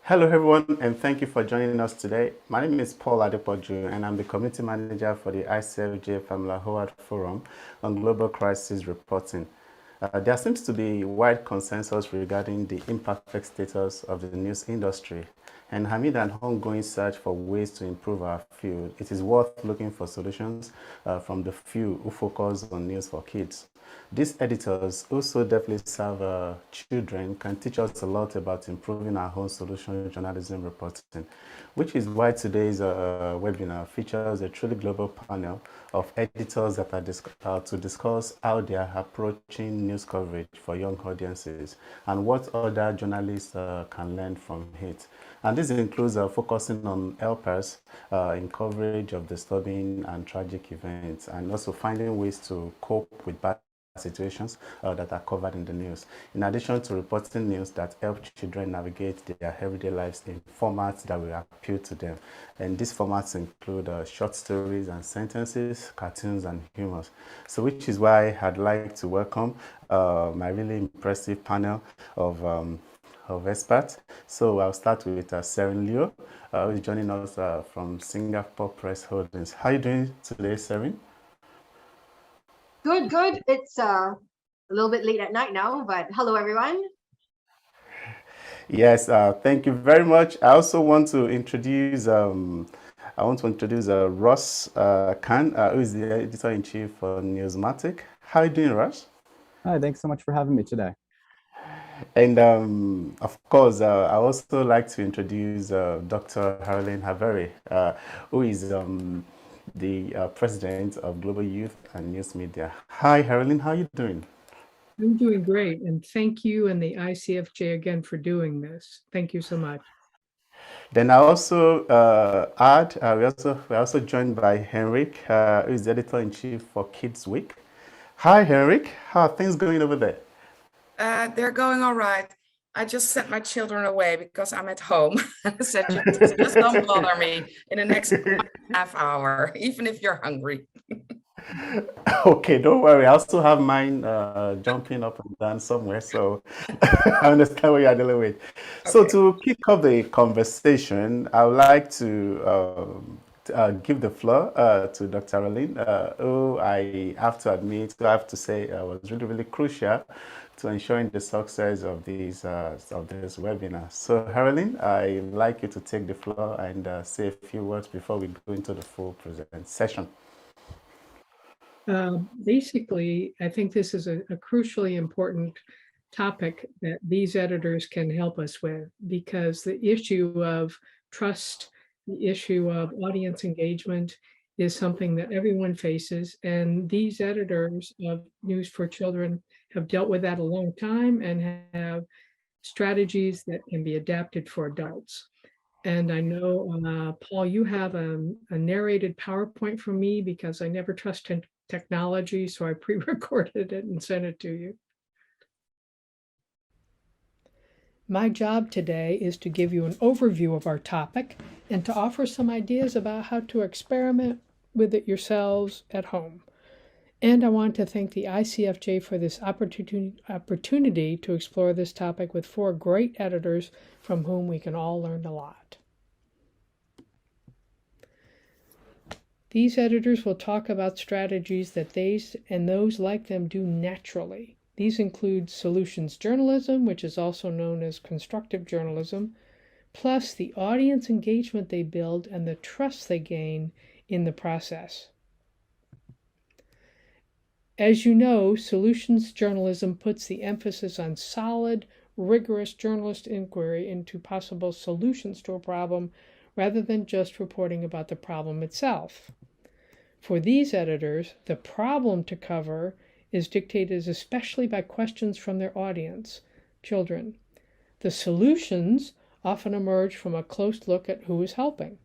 Hello, everyone, and thank you for joining us today. My name is Paul Adepoju, and I'm the Community Manager for the ICFJ Family Howard Forum on Global Crisis Reporting. There seems to be wide consensus regarding the imperfect status of the news industry, and amid an ongoing search for ways to improve our field, it is worth looking for solutions from the few who focus on news for kids. These editors also definitely serve children, can teach us a lot about improving our own solution journalism reporting, which is why today's webinar features a truly global panel of editors that are to discuss how they are approaching news coverage for young audiences and what other journalists can learn from it. And this includes focusing on helpers in coverage of disturbing and tragic events, and also finding ways to cope with bad situations that are covered in the news. In addition to reporting news that help children navigate their everyday lives in formats that will appeal to them. And these formats include short stories and sentences, cartoons, and humor. So, which is why I'd like to welcome my really impressive panel of experts. So I'll start with Seren Leo, who is joining us from Singapore Press Holdings. How are you doing today, Seren? Good, good. It's a little bit late at night now, but hello, everyone. Yes, thank you very much. I also want to introduce Ross Khan, who is the editor-in-chief for Newsmatic. How are you doing, Ross? Hi, thanks so much for having me today. And of course, I also like to introduce Dr. Harleen Haveri, who is the president of Global Youth and News Media. Hi, Harleen, how are you doing? I'm doing great, and thank you and the ICFJ again for doing this. Thank you so much. Then I also add, we're also joined by Henrik, who is the editor-in-chief for Kids Week. Hi, Henrik. How are things going over there? They're going all right. I just sent my children away because I'm at home. I said, just don't bother me in the next half hour, even if you're hungry. Okay, don't worry. I also have mine jumping up and down somewhere, so I understand what you're dealing with. So Okay. to kick off the conversation, I would like to give the floor to Dr. Arlene, who I have to admit, I have to say, was really, really crucial to ensuring the success of this webinar. So, Caroline, I'd like you to take the floor and say a few words before we go into the full present session. Basically, I think this is a crucially important topic that these editors can help us with, because the issue of trust, the issue of audience engagement is something that everyone faces. And these editors of News for Children have dealt with that a long time and have strategies that can be adapted for adults. And I know, Paul, you have a narrated PowerPoint from me because I never trust technology, so I pre-recorded it and sent it to you. My job today is to give you an overview of our topic and to offer some ideas about how to experiment with it yourselves at home. And I want to thank the ICFJ for this opportunity to explore this topic with 4 great editors from whom we can all learn a lot. These editors will talk about strategies that they and those like them do naturally. These include solutions journalism, which is also known as constructive journalism, plus the audience engagement they build and the trust they gain in the process. As you know, solutions journalism puts the emphasis on solid, rigorous journalist inquiry into possible solutions to a problem rather than just reporting about the problem itself. For these editors, the problem to cover is dictated especially by questions from their audience, children. The solutions often emerge from a close look at who is helping.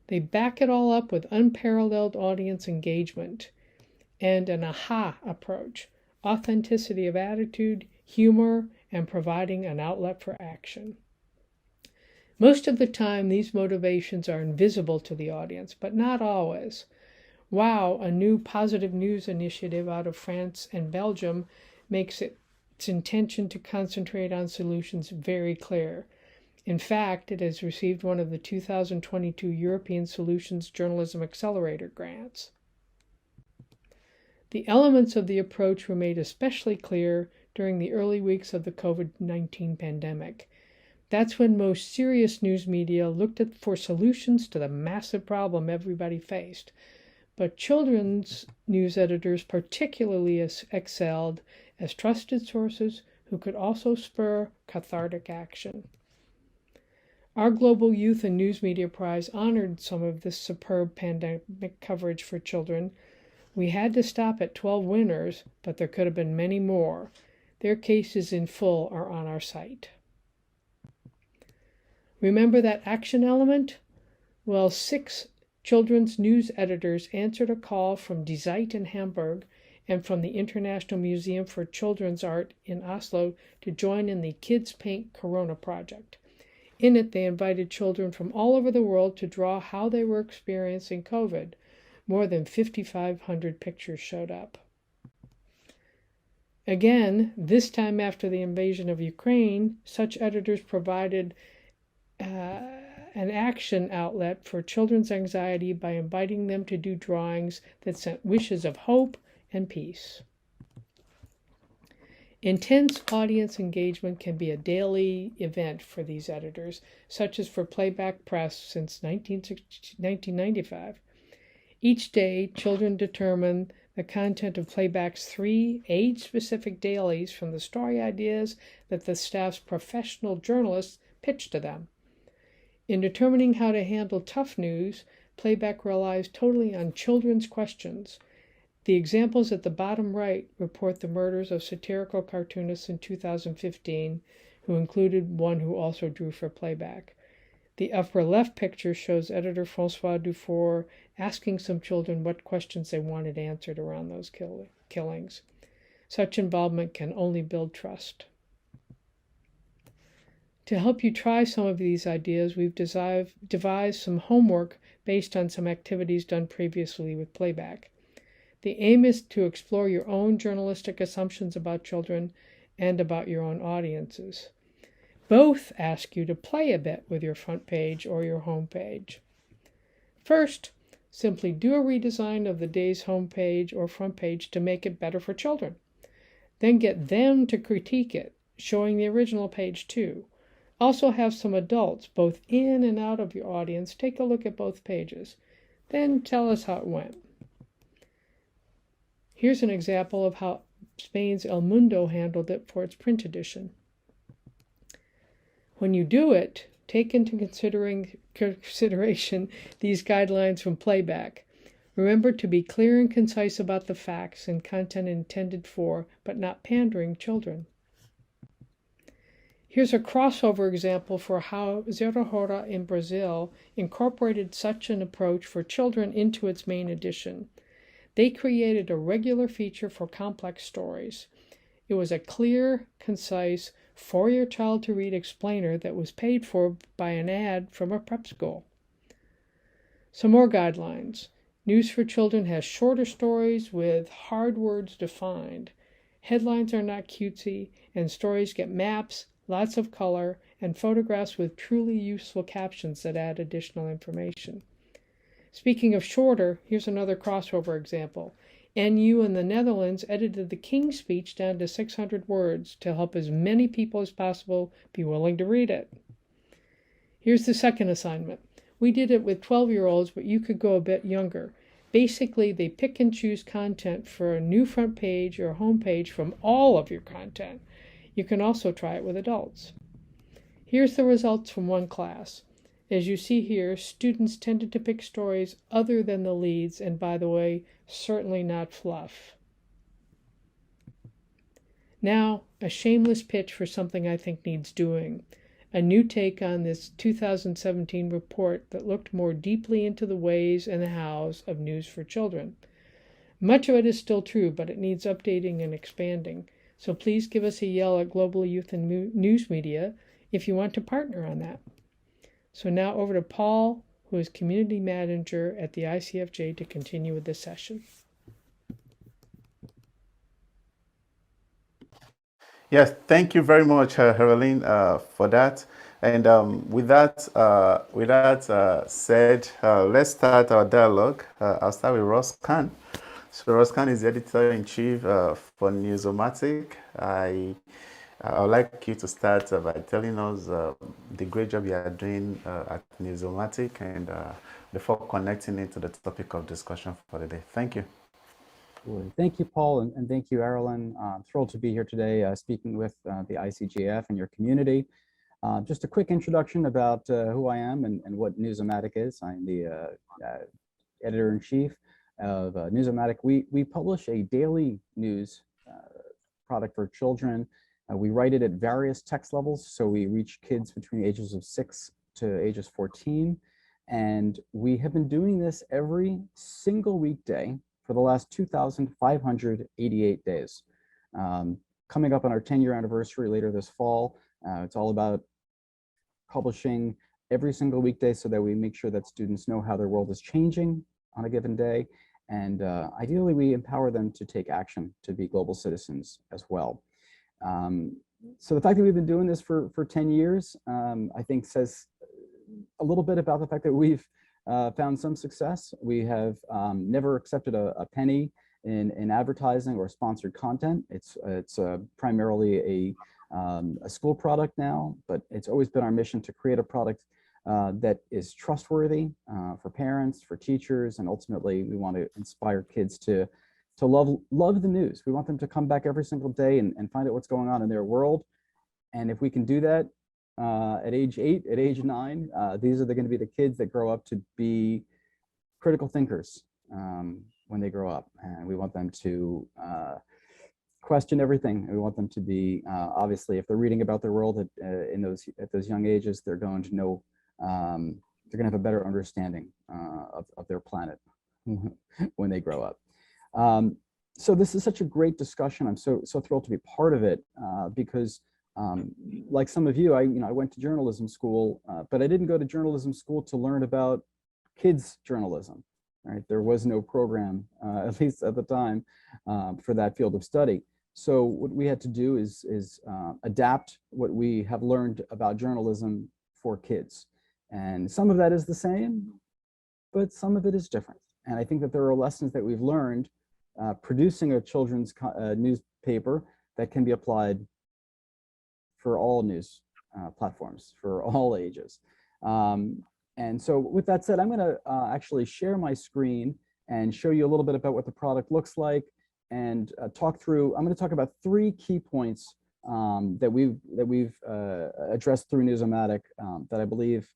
They back it all up with unparalleled audience engagement and an aha approach, authenticity of attitude, humor, and providing an outlet for action. Most of the time, these motivations are invisible to the audience, but not always. Wow, a new positive news initiative out of France and Belgium makes its intention to concentrate on solutions very clear. In fact, it has received one of the 2022 European Solutions Journalism Accelerator grants. The elements of the approach were made especially clear during the early weeks of the COVID-19 pandemic. That's when most serious news media looked for solutions to the massive problem everybody faced. But children's news editors particularly excelled as trusted sources who could also spur cathartic action. Our Global Youth and News Media Prize honored some of this superb pandemic coverage for children. We had to stop at 12 winners, but there could have been many more. Their cases in full are on our site. Remember that action element? Well, 6 children's news editors answered a call from Die Zeit in Hamburg and from the International Museum for Children's Art in Oslo to join in the Kids Paint Corona project. In it, they invited children from all over the world to draw how they were experiencing COVID. More than 5,500 pictures showed up. Again, this time after the invasion of Ukraine, such editors provided an action outlet for children's anxiety by inviting them to do drawings that sent wishes of hope and peace. Intense audience engagement can be a daily event for these editors, such as for Playback Press since 1995. Each day, children determine the content of Playback's 3 age-specific dailies from the story ideas that the staff's professional journalists pitch to them. In determining how to handle tough news, Playback relies totally on children's questions. The examples at the bottom right report the murders of satirical cartoonists in 2015, who included one who also drew for Playback. The upper left picture shows editor François Dufour asking some children what questions they wanted answered around those killings. Such involvement can only build trust. To help you try some of these ideas, we've devised some homework based on some activities done previously with Playback. The aim is to explore your own journalistic assumptions about children and about your own audiences. Both ask you to play a bit with your front page or your home page. First, simply do a redesign of the day's home page or front page to make it better for children. Then get them to critique it, showing the original page too. Also have some adults, both in and out of your audience, take a look at both pages. Then tell us how it went. Here's an example of how Spain's El Mundo handled it for its print edition. When you do it, take into consideration these guidelines from Playback. Remember to be clear and concise about the facts and content intended for, but not pandering, children. Here's a crossover example for how Zero Hora in Brazil incorporated such an approach for children into its main edition. They created a regular feature for complex stories. It was a clear, concise, for-your-child-to-read explainer that was paid for by an ad from a prep school. Some more guidelines. News for Children has shorter stories with hard words defined. Headlines are not cutesy, and stories get maps, lots of color, and photographs with truly useful captions that add additional information. Speaking of shorter, here's another crossover example. NU in the Netherlands edited the King's speech down to 600 words to help as many people as possible be willing to read it. Here's the second assignment. We did it with 12-year-olds, but you could go a bit younger. Basically, they pick and choose content for a new front page or home page from all of your content. You can also try it with adults. Here's the results from one class. As you see here, students tended to pick stories other than the leads, and by the way, certainly not fluff. Now, a shameless pitch for something I think needs doing. A new take on this 2017 report that looked more deeply into the ways and the hows of news for children. Much of it is still true, but it needs updating and expanding. So please give us a yell at Global Youth and News Media if you want to partner on that. So now over to Paul, who is Community Manager at the ICFJ, to continue with this session. Yes, thank you very much, Heroline, for that. And with that said, let's start our dialogue. I'll start with Ross Khan. So Ross Khan is the editor-in-chief for Newsomatic. I would like you to start by telling us the great job you are doing at Newsomatic and before connecting it to the topic of discussion for the day. Thank you. Thank you, Paul, and thank you, Erilyn. I'm thrilled to be here today speaking with the ICGF and your community. Just a quick introduction about who I am and what Newsomatic is. I'm the editor-in-chief of Newsomatic. We publish a daily news product for children. We write it at various text levels, so we reach kids between the ages of 6 to ages 14. And we have been doing this every single weekday for the last 2,588 days. Coming up on our 10-year anniversary later this fall. It's all about publishing every single weekday so that we make sure that students know how their world is changing on a given day. And ideally, we empower them to take action to be global citizens as well. So the fact that we've been doing this for 10 years, I think says a little bit about the fact that we've found some success. We have never accepted a penny in advertising or sponsored content. It's primarily a school product now, but it's always been our mission to create a product that is trustworthy for parents, for teachers, and ultimately we want to inspire kids to love the news. We want them to come back every single day and find out what's going on in their world. And if we can do that at age 8, at age 9, these are going to be the kids that grow up to be critical thinkers when they grow up. And we want them to question everything. We want them to be, obviously, if they're reading about their world at those young ages, they're going to know, they're going to have a better understanding of their planet when they grow up. So this is such a great discussion. I'm so thrilled to be part of it because like some of you, I went to journalism school, but I didn't go to journalism school to learn about kids journalism. Right? There was no program, at least at the time, for that field of study. So what we had to do is adapt what we have learned about journalism for kids. And some of that is the same, but some of it is different. And I think that there are lessons that we've learned producing a children's newspaper that can be applied for all news platforms, for all ages. And so with that said, I'm going to actually share my screen and show you a little bit about what the product looks like and I'm going to talk about 3 key points that we've addressed through Newsomatic that I believe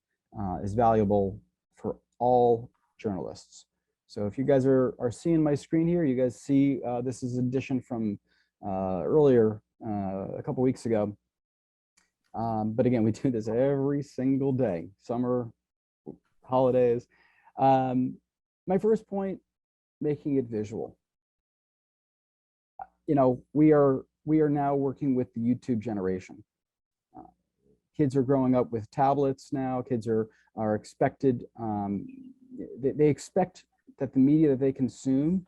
is valuable for all journalists. So if you guys are seeing my screen here, you guys see this is an edition from earlier, a couple weeks ago. But again, we do this every single day, summer, holidays. My first point, making it visual. We are now working with the YouTube generation. Kids are growing up with tablets now. Kids are expected, they expect that the media that they consume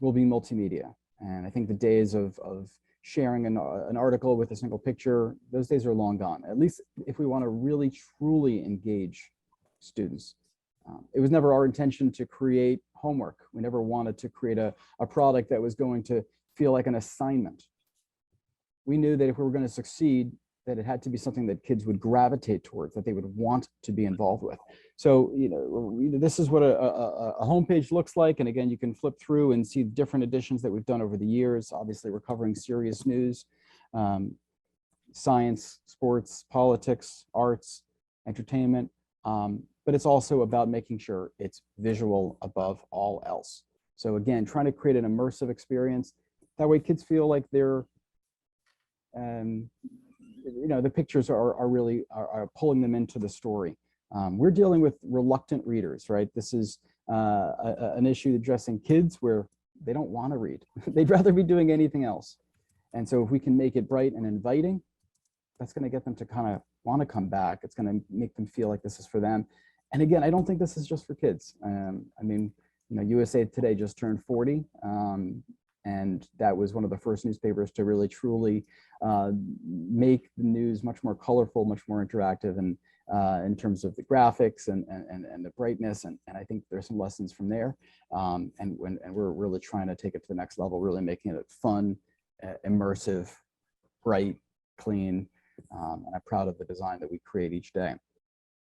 will be multimedia. And I think the days of sharing an article with a single picture, those days are long gone, at least if we want to really, truly engage students. It was never our intention to create homework. We never wanted to create a product that was going to feel like an assignment. We knew that if we were going to succeed, that it had to be something that kids would gravitate towards, that they would want to be involved with. So, this is what a homepage looks like. And again, you can flip through and see different editions that we've done over the years. Obviously, we're covering serious news, science, sports, politics, arts, entertainment. But it's also about making sure it's visual above all else. So again, trying to create an immersive experience. That way kids feel like they're, the pictures are really pulling them into the story. We're dealing with reluctant readers, right? This is an issue addressing kids where they don't want to read. They'd rather be doing anything else. And so if we can make it bright and inviting, that's going to get them to kind of want to come back. It's going to make them feel like this is for them. And again, I don't think this is just for kids. I mean, USA Today just turned 40. And And that was one of the first newspapers to really truly make the news much more colorful, much more interactive, and in terms of the graphics and the brightness. And I think there's some lessons from there. And we're really trying to take it to the next level, really making it fun, immersive, bright, clean. And I'm proud of the design that we create each day.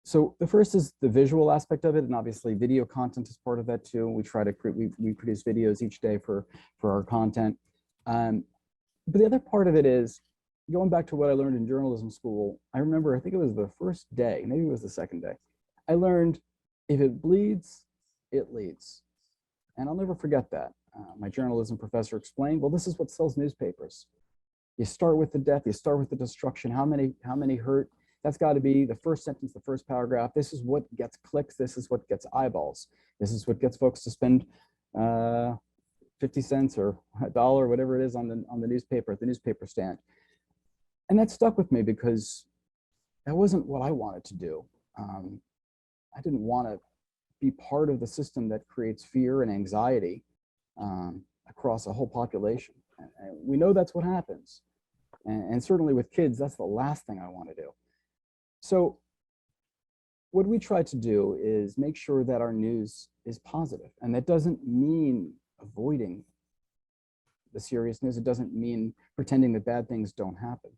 So the first is the visual aspect of it, and obviously video content is part of that too. We try to create, we produce videos each day for our content. But the other part of it is, going back to what I learned in journalism school, I remember, I think it was the first day, maybe it was the second day, I learned if it bleeds, it leads. And I'll never forget that. My journalism professor explained, well, this is what sells newspapers. You start with the death, you start with the destruction, how many hurt. That's got to be the first sentence, the first paragraph. This is what gets clicks. This is what gets eyeballs. This is what gets folks to spend 50 cents or $1, whatever it is, on the newspaper, at the newspaper stand. And that stuck with me because that wasn't what I wanted to do. I didn't want to be part of the system that creates fear and anxiety across a whole population. And we know that's what happens. And certainly with kids, that's the last thing I want to do. So what we try to do is make sure that our news is positive. And that doesn't mean avoiding the serious news. It doesn't mean pretending that bad things don't happen.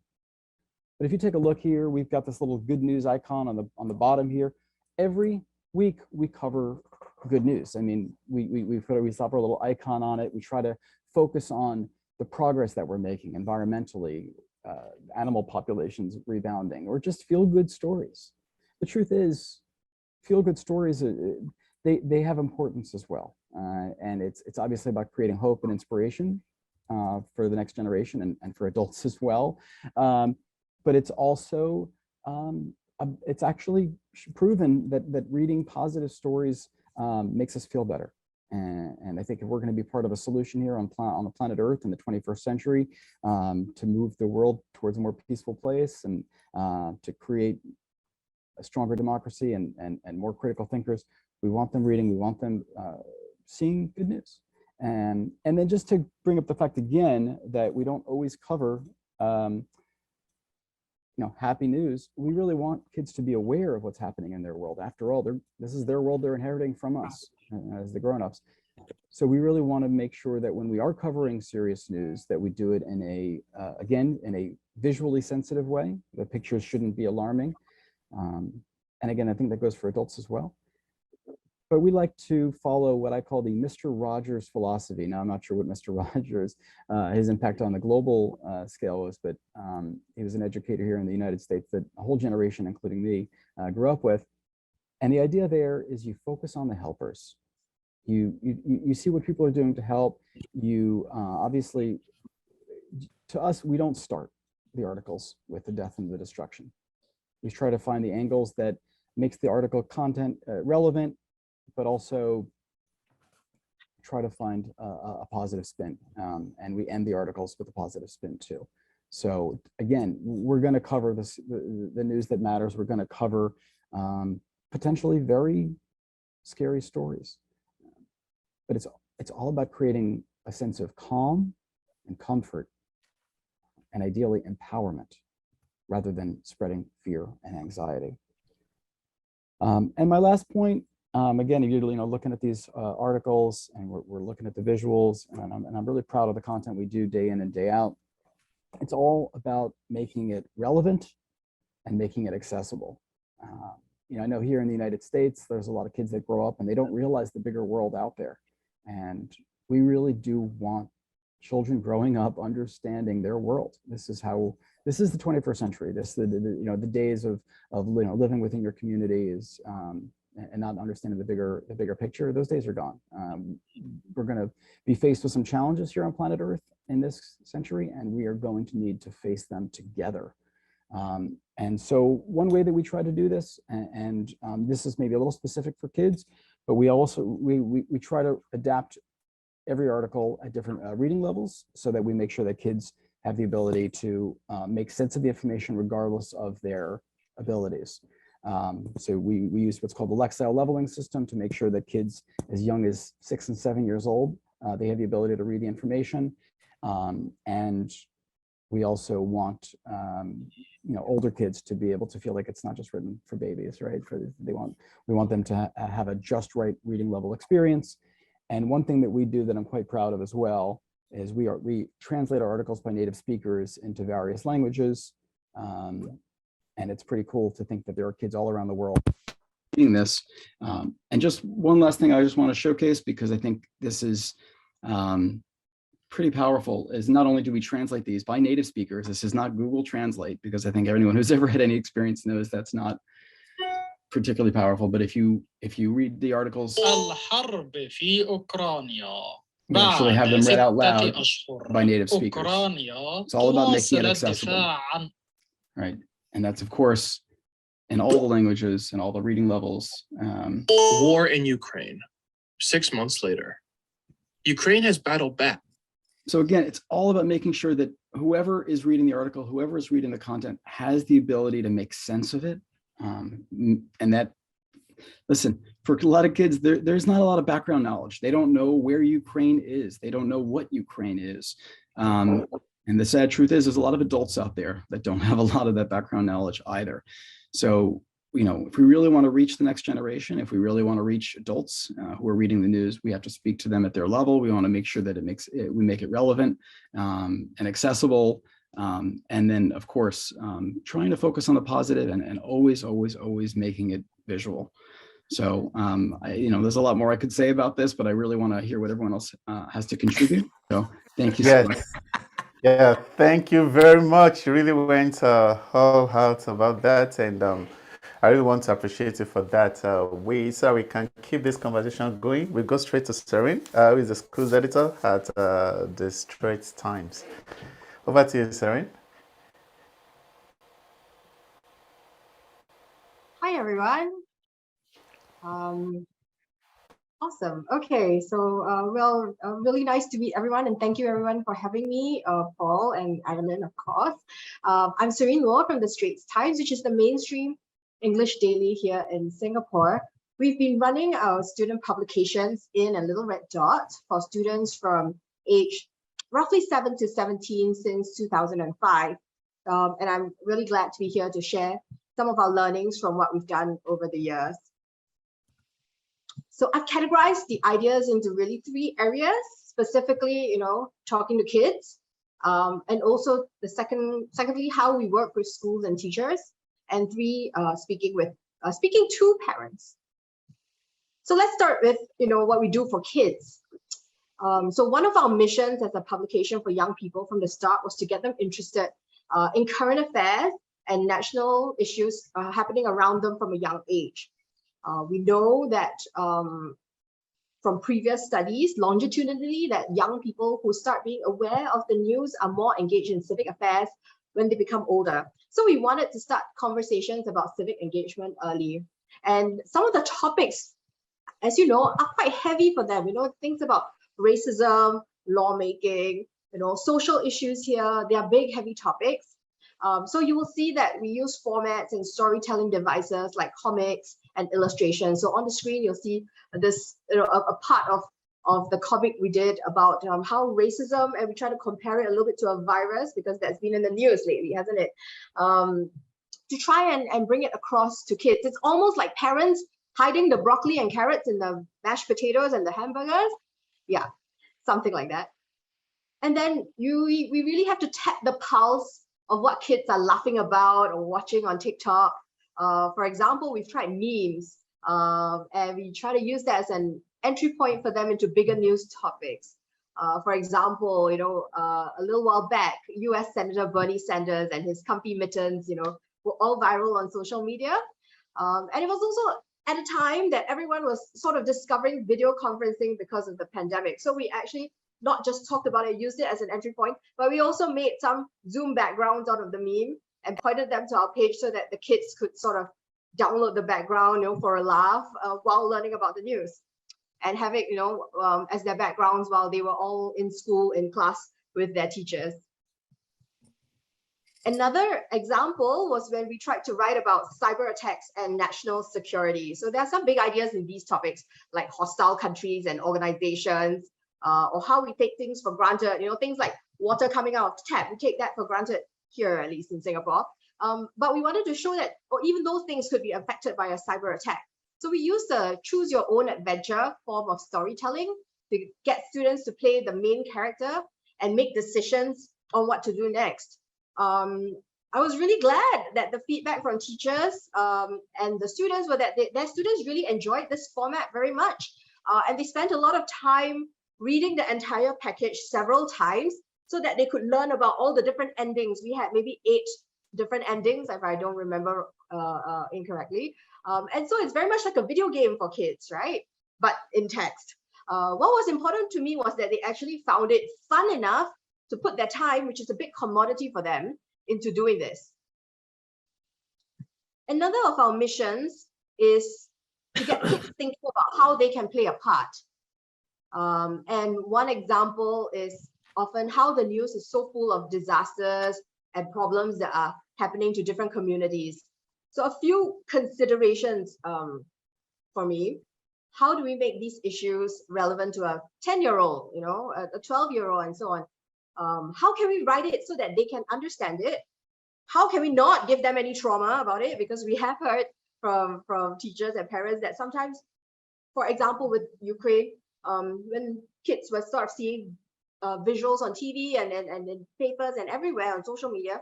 But if you take a look here, we've got this little good news icon on the bottom here. Every week we cover good news. I mean, we slap our little icon on it. We try to focus on the progress that we're making environmentally, animal populations rebounding, or just feel good stories. The truth is, feel good stories, they have importance as well. And it's obviously about creating hope and inspiration for the next generation and for adults as well. But it's also, it's actually proven that reading positive stories makes us feel better. And I think if we're going to be part of a solution here on the planet Earth in the 21st century, to move the world towards a more peaceful place and to create a stronger democracy and more critical thinkers, we want them reading, we want them seeing good news. And then just to bring up the fact again that we don't always cover happy news. We really want kids to be aware of what's happening in their world. After all, this is their world they're inheriting from us as the grown-ups. So we really want to make sure that when we are covering serious news, that we do it in a visually sensitive way. The pictures shouldn't be alarming. And again, I think that goes for adults as well. But we like to follow what I call the Mr. Rogers philosophy. Now, I'm not sure what Mr. Rogers, his impact on the global scale was, but he was an educator here in the United States that a whole generation, including me, grew up with. And the idea there is you focus on the helpers. You see what people are doing to help. You obviously, to us, we don't start the articles with the death and the destruction. We try to find the angles that makes the article content relevant, but also try to find a positive spin. And we end the articles with a positive spin too. So again, we're going to cover the news that matters. We're going to cover potentially very scary stories. But it's all about creating a sense of calm and comfort, and ideally empowerment, rather than spreading fear and anxiety. And my last point, again, if you're looking at these articles and we're looking at the visuals, and I'm really proud of the content we do day in and day out. It's all about making it relevant and making it accessible. I know here in the United States, there's a lot of kids that grow up and they don't realize the bigger world out there. And we really do want children growing up understanding their world. This is the 21st century. The days of living within your community is and not understanding the bigger picture. Those days are gone. We're going to be faced with some challenges here on planet Earth in this century, and we are going to need to face them together. And so one way that we try to do this, and this is maybe a little specific for kids, but we also we try to adapt every article at different reading levels so that we make sure that kids have the ability to make sense of the information regardless of their abilities. So we use what's called the Lexile leveling system to make sure that kids as young as 6 and 7 years old They have the ability to read the information. And we also want older kids to be able to feel like it's not just written for babies, right? We want them to have a just right reading level experience. And one thing that we do that I'm quite proud of as well is we translate our articles by native speakers into various languages. And it's pretty cool to think that there are kids all around the world reading this. And just one last thing I just want to showcase, because I think this is pretty powerful, is not only do we translate these by native speakers, this is not Google Translate, because I think anyone who's ever had any experience knows that's not particularly powerful. But if you read the articles, we actually have them read out loud by native speakers. It's all about making it accessible, right? And that's, of course, in all the languages and all the reading levels. War in Ukraine. 6 months later, Ukraine has battled back. So again, it's all about making sure that whoever is reading the article, whoever is reading the content, has the ability to make sense of it. And that, listen, for a lot of kids, there's not a lot of background knowledge. They don't know where Ukraine is. They don't know what Ukraine is. And the sad truth is, there's a lot of adults out there that don't have a lot of that background knowledge either. So, if we really want to reach the next generation, if we really want to reach adults who are reading the news, we have to speak to them at their level. We want to make sure that we make it relevant and accessible. And then, of course, trying to focus on the positive and always making it visual. So, there's a lot more I could say about this, but I really want to hear what everyone else has to contribute. So thank you so much. Yeah, thank you very much. You really went all out about that. And I really want to appreciate you for that. So we can keep this conversation going. We go straight to Serene, who is the schools editor at the Straits Times. Over to you, Serene. Hi, everyone. Awesome. Okay, so really nice to meet everyone, and thank you everyone for having me, Paul and Ireland, of course. I'm Serene Law from the Straits Times, which is the mainstream English daily here in Singapore. We've been running our student publications in a little red dot for students from age roughly 7 to 17 since 2005. And I'm really glad to be here to share some of our learnings from what we've done over the years. So I've categorized the ideas into really 3 areas, specifically, talking to kids, and also secondly, how we work with schools and teachers, and 3, speaking to parents. So let's start with, what we do for kids. So one of our missions as a publication for young people from the start was to get them interested in current affairs and national issues happening around them from a young age. We know that from previous studies longitudinally that young people who start being aware of the news are more engaged in civic affairs when they become older. So we wanted to start conversations about civic engagement early. And some of the topics, as you know, are quite heavy for them. Things about racism, lawmaking, social issues here. They are big, heavy topics. So you will see that we use formats and storytelling devices like comics and illustrations. So on the screen, you'll see this, a part of the comic we did about how racism, and we try to compare it a little bit to a virus because that's been in the news lately, hasn't it? To try and bring it across to kids. It's almost like parents hiding the broccoli and carrots in the mashed potatoes and the hamburgers. Yeah, something like that. And then we really have to tap the pulse of what kids are laughing about or watching on TikTok. For example, we've tried memes, and we try to use that as an entry point for them into bigger news topics. For example, a little while back, US Senator Bernie Sanders and his comfy mittens, were all viral on social media. And it was also at a time that everyone was sort of discovering video conferencing because of the pandemic. So we actually not just talked about it, used it as an entry point, but we also made some Zoom backgrounds out of the meme and pointed them to our page so that the kids could sort of download the background, for a laugh while learning about the news, and have it, as their backgrounds while they were all in school, in class with their teachers. Another example was when we tried to write about cyber attacks and national security. So there are some big ideas in these topics, like hostile countries and organizations, or how we take things for granted, things like water coming out of the tap. We take that for granted here, at least in Singapore. But we wanted to show that, or even those things could be affected by a cyber attack. So we use the choose your own adventure form of storytelling to get students to play the main character and make decisions on what to do next. I was really glad that the feedback from teachers and the students were that their students really enjoyed this format very much. And they spent a lot of time reading the entire package several times so that they could learn about all the different endings. We had maybe 8 different endings, if I don't remember incorrectly. And so it's very much like a video game for kids, right? But in text. What was important to me was that they actually found it fun enough to put their time, which is a big commodity for them, into doing this. Another of our missions is to get kids thinking about how they can play a part. And one example is often how the news is so full of disasters and problems that are happening to different communities. So a few considerations for me. How do we make these issues relevant to a 10-year-old, a 12-year-old and so on? How can we write it so that they can understand it? How can we not give them any trauma about it? Because we have heard from teachers and parents that sometimes, for example, with Ukraine, when kids were sort of seeing visuals on TV and in papers and everywhere on social media,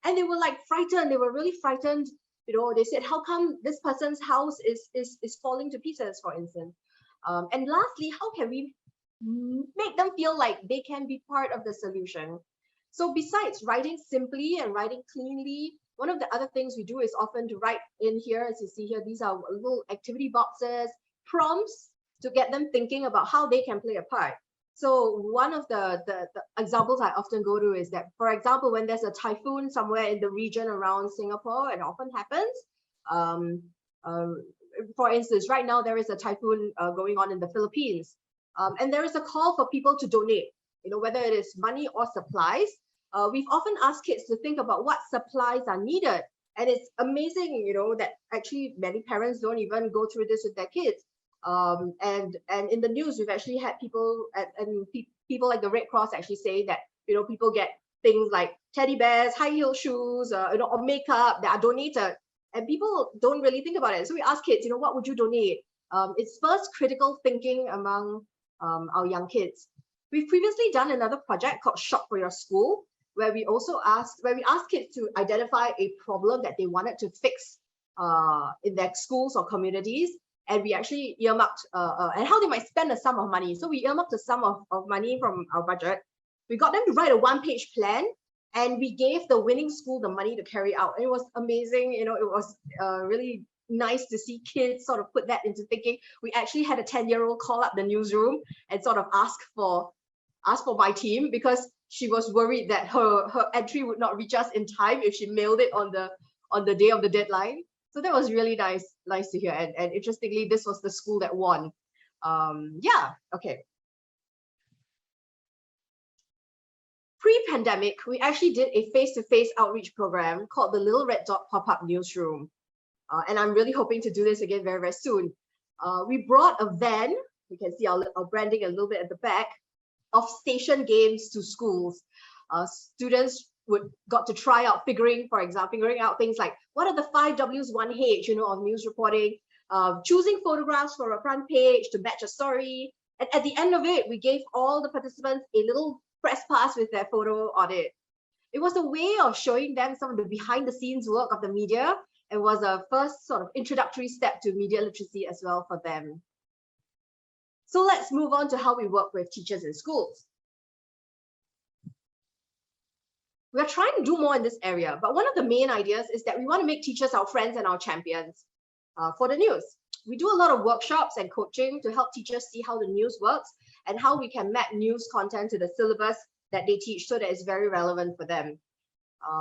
and they were like frightened. They were really frightened. They said, how come this person's house is falling to pieces, for instance? And lastly, how can we make them feel like they can be part of the solution? So besides writing simply and writing cleanly, one of the other things we do is often to write in here, as you see here, these are little activity boxes, prompts to get them thinking about how they can play a part. So one of the examples I often go to is that, for example, when there's a typhoon somewhere in the region around Singapore, it often happens. For instance, right now there is a typhoon going on in the Philippines, and there is a call for people to donate, whether it is money or supplies. We've often asked kids to think about what supplies are needed. And it's amazing, that actually many parents don't even go through this with their kids. And in the news, we've actually had people and people like the Red Cross actually say that, people get things like teddy bears, high heel shoes, or makeup that are donated. And people don't really think about it. So we ask kids, what would you donate? It's first critical thinking among our young kids. We've previously done another project called Shop for Your School, where we asked kids to identify a problem that they wanted to fix in their schools or communities. And we actually earmarked and how they might spend a sum of money. So we earmarked a sum of money from our budget. We got them to write a 1-page plan, and we gave the winning school the money to carry out. And it was amazing. It was really nice to see kids sort of put that into thinking. We actually had a 10-year-old call up the newsroom and sort of ask for my team, because she was worried that her entry would not reach us in time if she mailed it on the day of the deadline. So that was really nice to hear. And interestingly, this was the school that won. Yeah, okay. Pre-pandemic, we actually did a face-to-face outreach program called the Little Red Dot Pop-Up Newsroom. And I'm really hoping to do this again very, very soon. We brought a van, you can see our branding a little bit at the back, of station games to schools. Students got to try out figuring out things like, what are the 5 W's 1 H, of news reporting, choosing photographs for a front page to match a story. And at the end of it, we gave all the participants a little press pass with their photo on it. It was a way of showing them some of the behind the scenes work of the media, and was a first sort of introductory step to media literacy as well for them. So let's move on to how we work with teachers in schools. We are trying to do more in this area, but one of the main ideas is that we want to make teachers our friends and our champions for the news. We do a lot of workshops and coaching to help teachers see how the news works and how we can map news content to the syllabus that they teach so that it's very relevant for them.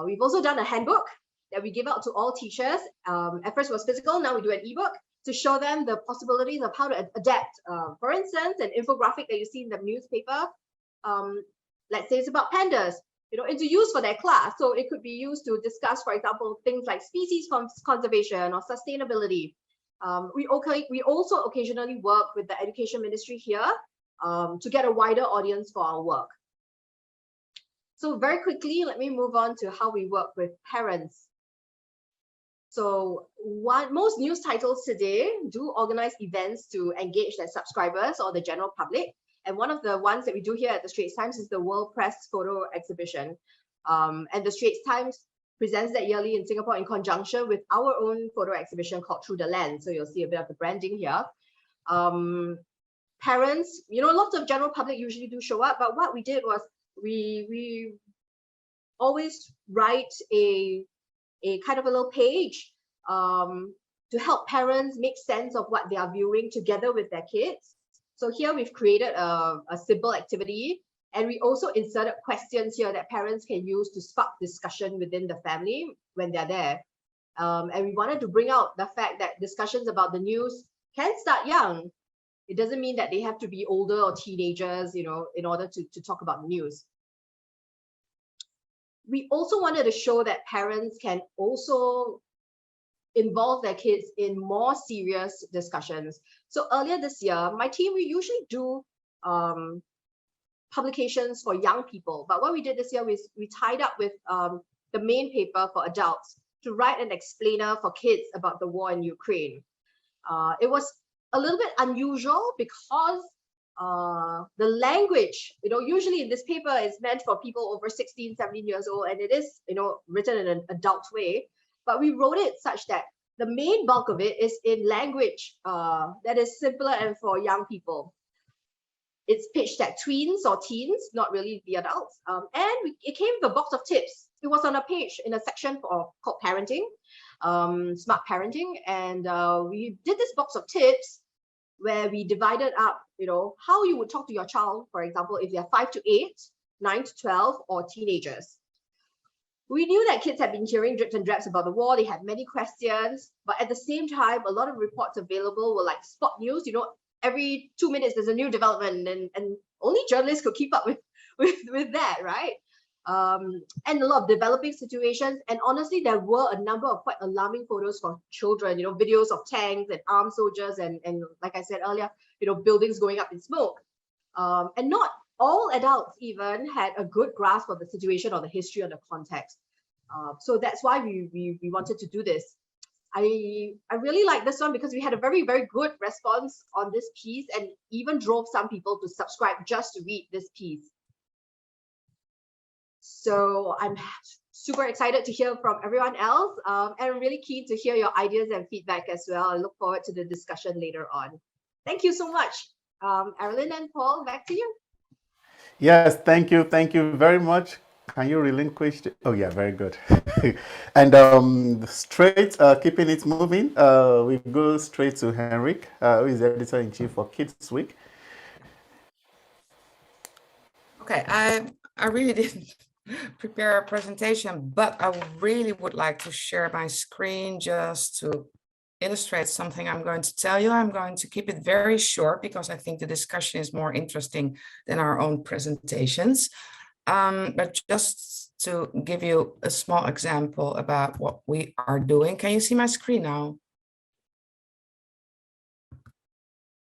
We've also done a handbook that we give out to all teachers. At first it was physical, now we do an ebook to show them the possibilities of how to adapt. For instance, an infographic that you see in the newspaper, let's say it's about pandas, into use for their class. So it could be used to discuss, for example, things like species conservation or sustainability. We also occasionally work with the education ministry here to get a wider audience for our work. So very quickly, let me move on to how we work with parents. So most news titles today do organize events to engage their subscribers or the general public. And one of the ones that we do here at the Straits Times is the World Press Photo Exhibition. And the Straits Times presents that yearly in Singapore in conjunction with our own photo exhibition called Through the Lens. So you'll see a bit of the branding here. Parents, lots of general public usually do show up, but what we did was we always write a kind of a little page to help parents make sense of what they are viewing together with their kids. So here we've created a simple activity, and we also inserted questions here that parents can use to spark discussion within the family when they're there. And we wanted to bring out the fact that discussions about the news can start young. It doesn't mean that they have to be older or teenagers, in order to talk about the news. We also wanted to show that parents can also involve their kids in more serious discussions. So earlier this year, my team, we usually do publications for young people. But what we did this year was we tied up with the main paper for adults to write an explainer for kids about the war in Ukraine. It was a little bit unusual because the language, usually in this paper is meant for people over 16, 17 years old, and it is, written in an adult way, but we wrote it such that the main bulk of it is in language that is simpler and for young people. It's pitched at tweens or teens, not really the adults. And it came with a box of tips. It was on a page in a section called parenting, smart parenting. And we did this box of tips where we divided up, how you would talk to your child, for example, if they're 5 to 8, 9 to 12, or teenagers. We knew that kids had been hearing drips and drabs about the war. They had many questions, but at the same time, a lot of reports available were like spot news. Every 2 minutes there's a new development, and only journalists could keep up with that, right? And a lot of developing situations. And honestly, there were a number of quite alarming photos for children, videos of tanks and armed soldiers and like I said earlier, buildings going up in smoke. And not all adults even had a good grasp of the situation or the history or the context. So that's why we wanted to do this. I really like this one because we had a very, very good response on this piece and even drove some people to subscribe just to read this piece. So I'm super excited to hear from everyone else, and I'm really keen to hear your ideas and feedback as well. I look forward to the discussion later on. Thank you so much. Aralyn and Paul, back to you. Yes, thank you very much. Can you relinquish oh yeah, very good. And straight, keeping it moving, we go straight to Henrik, who is editor-in-chief for Kids Week. Okay, I really didn't prepare a presentation, but I really would like to share my screen just to illustrate something I'm going to tell you. I'm going to keep it very short because I think the discussion is more interesting than our own presentations. But just to give you a small example about what we are doing. Can you see my screen now?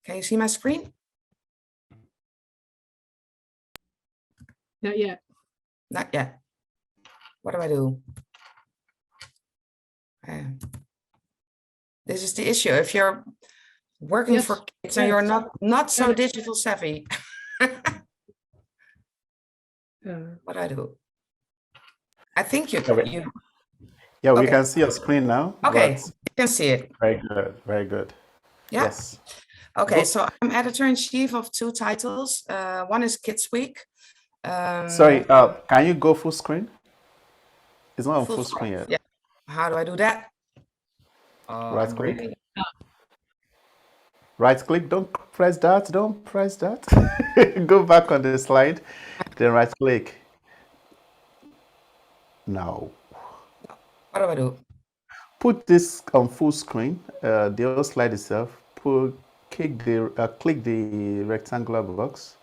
Can you see my screen? Not yet. Not yet. What do I do? This is the issue. If you're working Yes, for kids and you're not so digital savvy, what do I do? I think you Yeah, we okay. can see your screen now. Okay, you can see it. Very good, very good. Yeah. Yes. Okay, so I'm editor-in-chief of 2 titles. One is Kids Week. Sorry, can you go full screen? It's not on full screen yet. Yeah. How do I do that? Right click. Right click, don't press that, don't press that. Go back on the slide, then right click. No. What do I do? Put this on full screen, the whole slide itself. Click the rectangular box.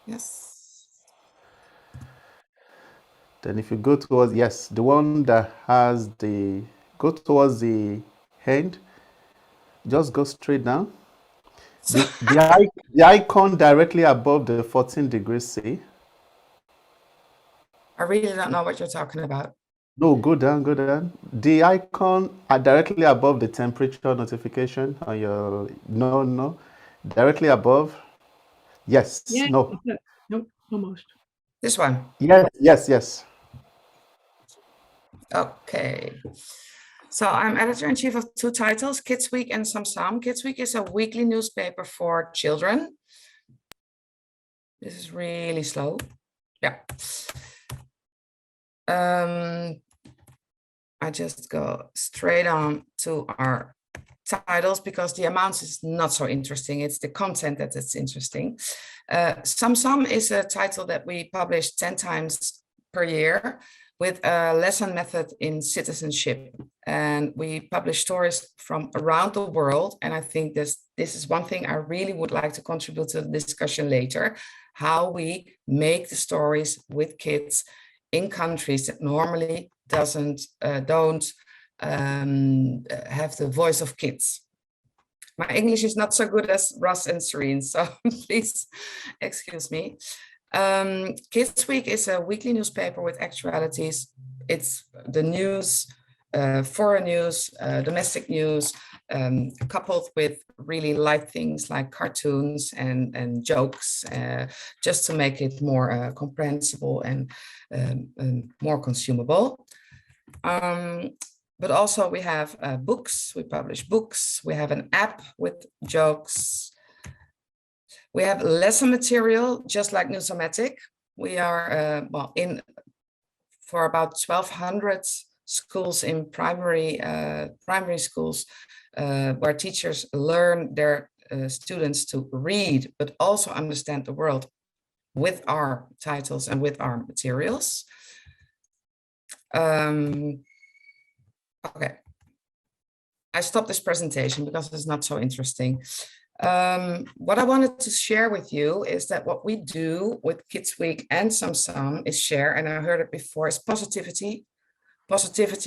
Yes. Then if you go towards, yes, the one that has go towards the hand, just go straight down. So The icon directly above the 14 degrees C. I really don't know what you're talking about. No, go down, go down. The icon directly above the temperature notification on your, no, directly above. Yes, Yeah, no. that's it. Nope, almost. This one. Yes. Okay. So I'm editor-in-chief of two titles, Kids Week and Some. Kids Week is a weekly newspaper for children. This is really slow. Yeah. I just go straight on to our titles because the amounts is not so interesting. It's the content that is interesting. Some is a title that we publish 10 times per year with a lesson method in citizenship. And we publish stories from around the world. And I think this is one thing I really would like to contribute to the discussion later, how we make the stories with kids in countries that normally don't have the voice of kids. My English is not so good as Russ and Serene, so please excuse me. Kids Week is a weekly newspaper with actualities. It's the news, foreign news, domestic news, coupled with really light things like cartoons and jokes, just to make it more comprehensible and more consumable. But also we have books, we publish books, we have an app with jokes. We have lesson material, just like Newsomatic. We are for about 1,200 schools in primary schools, where teachers learn their students to read, but also understand the world with our titles and with our materials. Okay, I stopped this presentation because it's not so interesting. What I wanted to share with you is that what we do with Kids Week and Some is share, and I heard it before, is positivity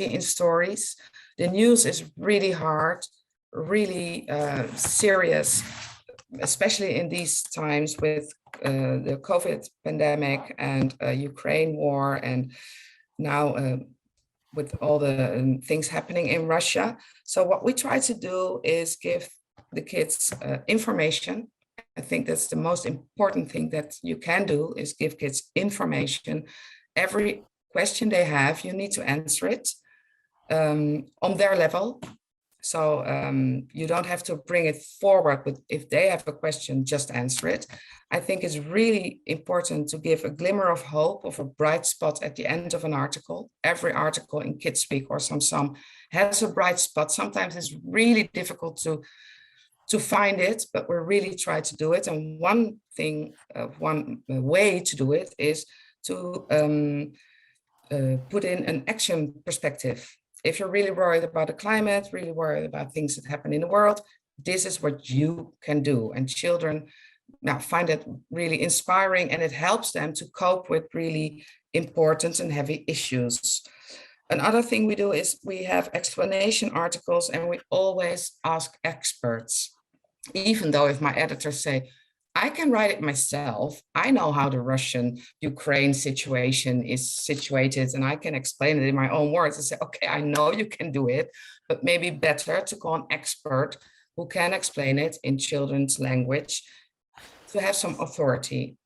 in stories. The news is really hard, really serious, especially in these times with the COVID pandemic and Ukraine war, and now with all the things happening in Russia. So what we try to do is give the kids information. I think that's the most important thing that you can do, is give kids information. Every question they have, you need to answer it on their level. So you don't have to bring it forward, but if they have a question, just answer it. I think it's really important to give a glimmer of hope, of a bright spot at the end of an article. Every article in Kids Week or Some has a bright spot. Sometimes it's really difficult to find it, but we really try to do it. And one way to do it is to put in an action perspective. If you're really worried about the climate, really worried about things that happen in the world, this is what you can do. And children now find it really inspiring, and it helps them to cope with really important and heavy issues. Another thing we do is we have explanation articles, and we always ask experts. Even though if my editors say, I can write it myself, I know how the Russian-Ukraine situation is situated, and I can explain it in my own words and say, okay, I know you can do it, but maybe better to call an expert who can explain it in children's language to have some authority.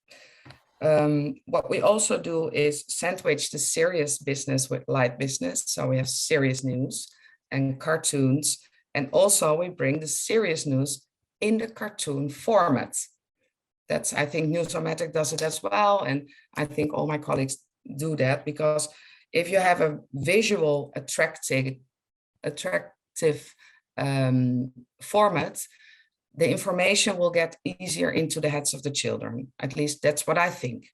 What we also do is sandwich the serious business with light business. So we have serious news and cartoons, and also we bring the serious news in the cartoon format. That's, I think Newsomatic does it as well. And I think all my colleagues do that, because if you have a visual attractive format, the information will get easier into the heads of the children. At least that's what I think.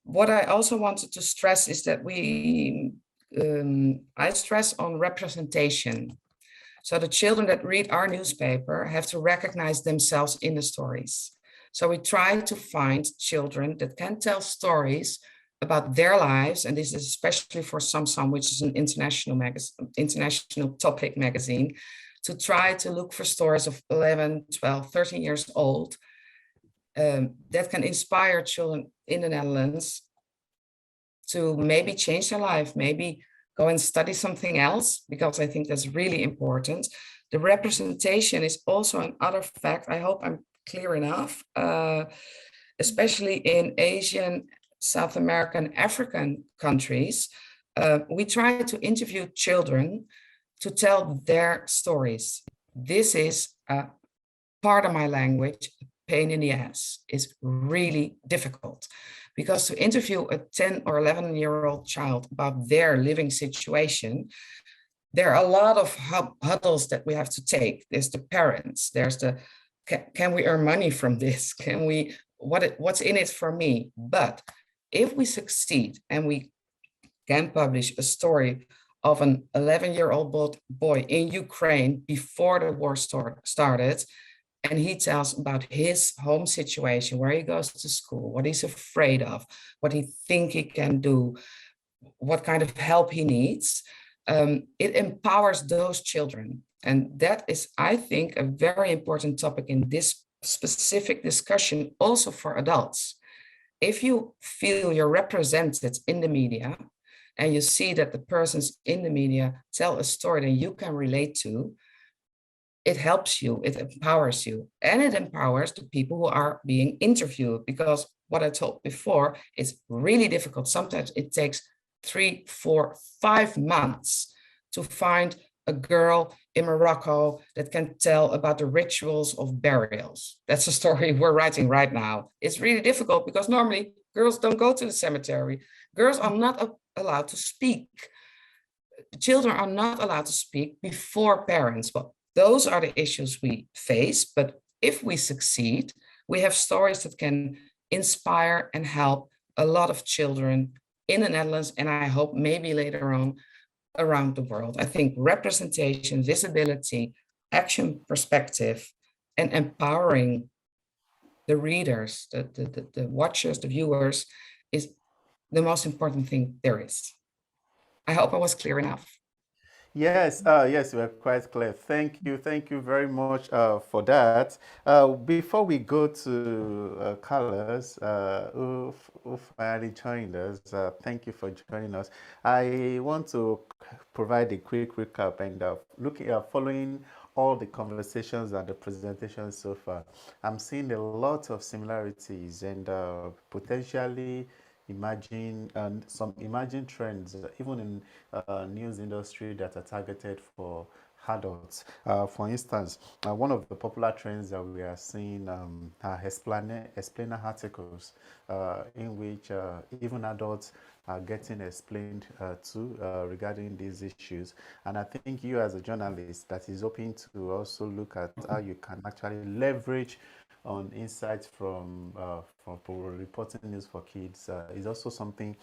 What I also wanted to stress is that I stress on representation. So the children that read our newspaper have to recognize themselves in the stories. So we try to find children that can tell stories about their lives, and this is especially for Some, which is an international topic magazine, to try to look for stories of 11, 12, 13 years old that can inspire children in the Netherlands to maybe change their life, maybe go and study something else, because I think that's really important. The representation is also another fact. I hope I'm clear enough, especially in Asian, South American, African countries. We try to interview children to tell their stories. This is a part of my language, pain in the ass. Is really difficult, because to interview a 10 or 11-year-old child about their living situation, there are a lot of huddles that we have to take. There's the parents, there's the, can we earn money from this? Can we, what's in it for me? But if we succeed and we can publish a story of an 11-year-old boy in Ukraine before the war started, and he tells about his home situation, where he goes to school, what he's afraid of, what he thinks he can do, what kind of help he needs. It empowers those children. And that is, I think, a very important topic in this specific discussion, also for adults. If you feel you're represented in the media and you see that the persons in the media tell a story that you can relate to, it helps you, it empowers you, and it empowers the people who are being interviewed. Because what I told before, it's really difficult. Sometimes it takes 3, 4, 5 months to find a girl in Morocco that can tell about the rituals of burials. That's a story we're writing right now. It's really difficult because normally girls don't go to the cemetery. Girls are not allowed to speak. Children are not allowed to speak before parents. Well, those are the issues we face. But if we succeed, we have stories that can inspire and help a lot of children in the Netherlands, and I hope maybe later on around the world. I think representation, visibility, action perspective, and empowering the readers, the watchers, the viewers, is the most important thing there is. I hope I was clear enough. Yes, yes, you were quite clear. Thank you very much for that. Before we go to Carlos, who finally joined us, thank you for joining us. I want to provide a quick recap and looking at following all the conversations and the presentations so far. I'm seeing a lot of similarities and potentially imagine some emerging trends, even in news industry that are targeted for adults. For instance, one of the popular trends that we are seeing are explainer articles in which even adults are getting explained to regarding these issues. And I think you as a journalist that is hoping to also look at how you can actually leverage on insights from reporting news for kids is also something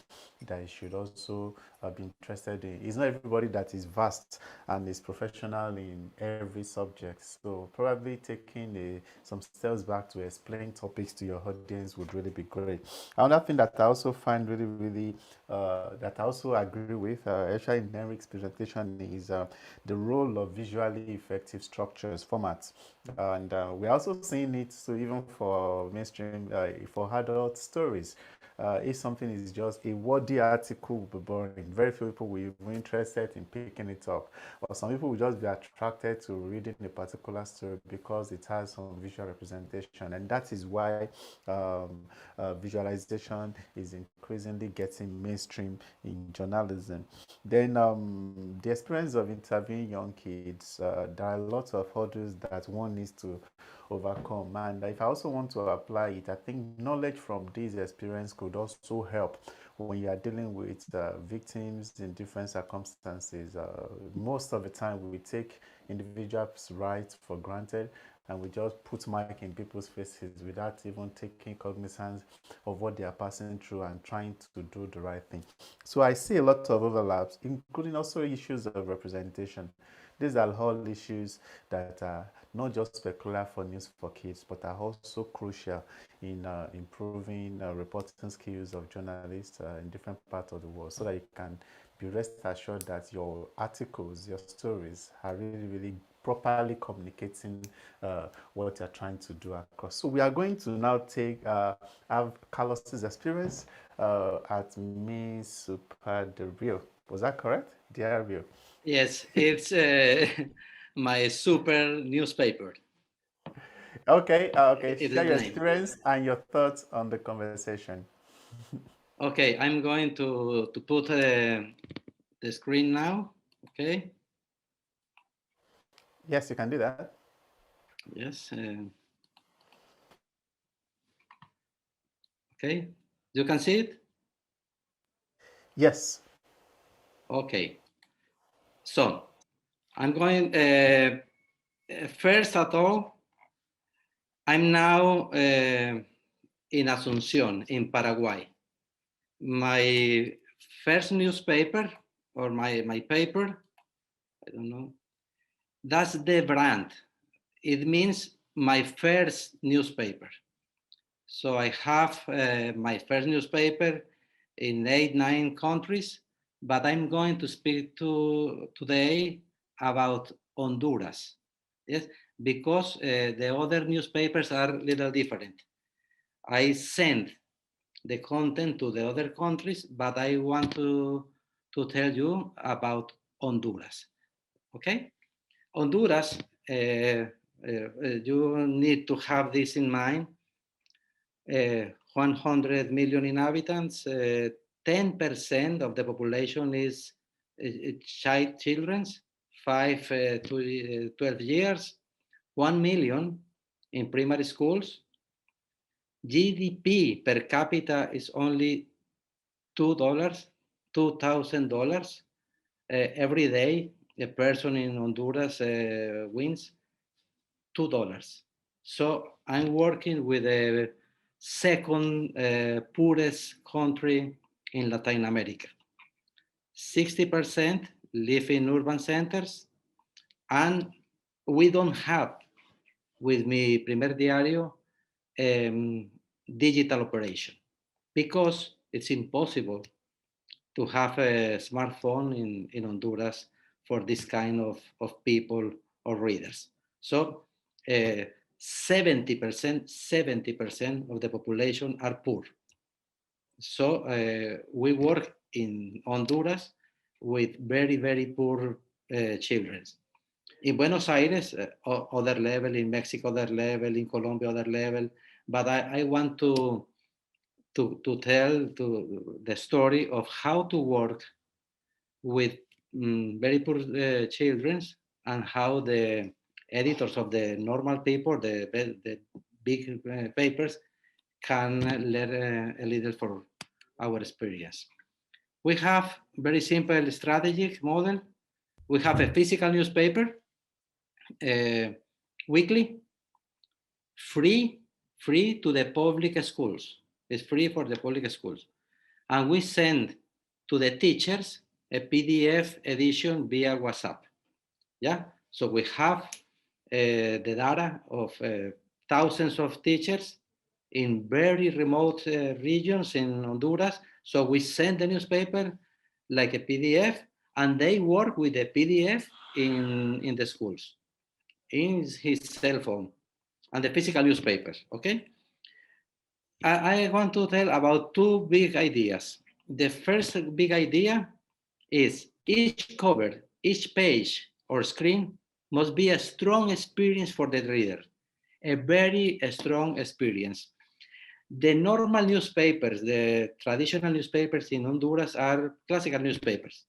that you should also be interested in. It's not everybody that is vast and is professional in every subject. So probably taking some steps back to explain topics to your audience would really be great. Another thing that I also find really that I also agree with, actually in Henrik's presentation, is the role of visually effective structures, formats. And we're also seeing it so even for mainstream, for adult stories. If something is just a wordy article, will be boring. Very few people will be interested in picking it up. Or some people will just be attracted to reading a particular story because it has some visual representation. And that is why visualization is increasingly getting mainstream in journalism. Then the experience of interviewing young kids, there are lots of hurdles that one needs to overcome. And if I also want to apply it, I think knowledge from this experience could also help when you are dealing with victims in different circumstances. Most of the time, we take individuals' rights for granted and we just put mic in people's faces without even taking cognizance of what they are passing through and trying to do the right thing. So I see a lot of overlaps, including also issues of representation. These are all issues that are not just peculiar for news for kids, but are also crucial in improving reporting skills of journalists in different parts of the world, so that you can be rest assured that your articles, your stories are really properly communicating what you're trying to do across. So we are going to now have Carlos's experience at Me Super the Real. Was that correct? The Real. Yes, it's my super newspaper. Okay, okay. It Share is your the name. experience and your thoughts on the conversation. Okay, I'm going to put the screen now. Okay. Yes, you can do that. Yes. Okay. You can see it? Yes. Okay. So I'm going, first of all, I'm now in Asunción, in Paraguay. My first newspaper, or my paper, I don't know, that's the brand. It means my first newspaper. So I have my first newspaper in 8, 9 countries, but I'm going to speak today about Honduras. Yes, because the other newspapers are a little different. I send the content to the other countries, but I want to tell you about Honduras. Okay? Honduras, you need to have this in mind. 100 million inhabitants, 10% of the population is children, 5 to 12 years, 1 million in primary schools. GDP per capita is only $2, $2,000. Every day, a person in Honduras wins $2. So I'm working with the second poorest country in Latin America. 60% live in urban centers, and we don't have, with mi primer diario, digital operation, because it's impossible to have a smartphone in Honduras for this kind of people or readers. So 70% of the population are poor. So we work in Honduras with very, very poor children. In Buenos Aires, other level, in Mexico, other level, in Colombia, other level. But I want to tell the story of how to work with very poor children, and how the editors of the normal paper, the big papers, can learn a little for our experience. We have very simple strategic model. We have a physical newspaper, weekly, free to the public schools. It's free for the public schools. And we send to the teachers a PDF edition via WhatsApp. Yeah, so we have the data of thousands of teachers in very remote regions in Honduras. So we send the newspaper like a PDF, and they work with the PDF in the schools, in his cell phone, and the physical newspapers, okay? I want to tell about two big ideas. The first big idea is each cover, each page or screen must be a strong experience for the reader, a very strong experience. The normal newspapers, the traditional newspapers in Honduras are classical newspapers.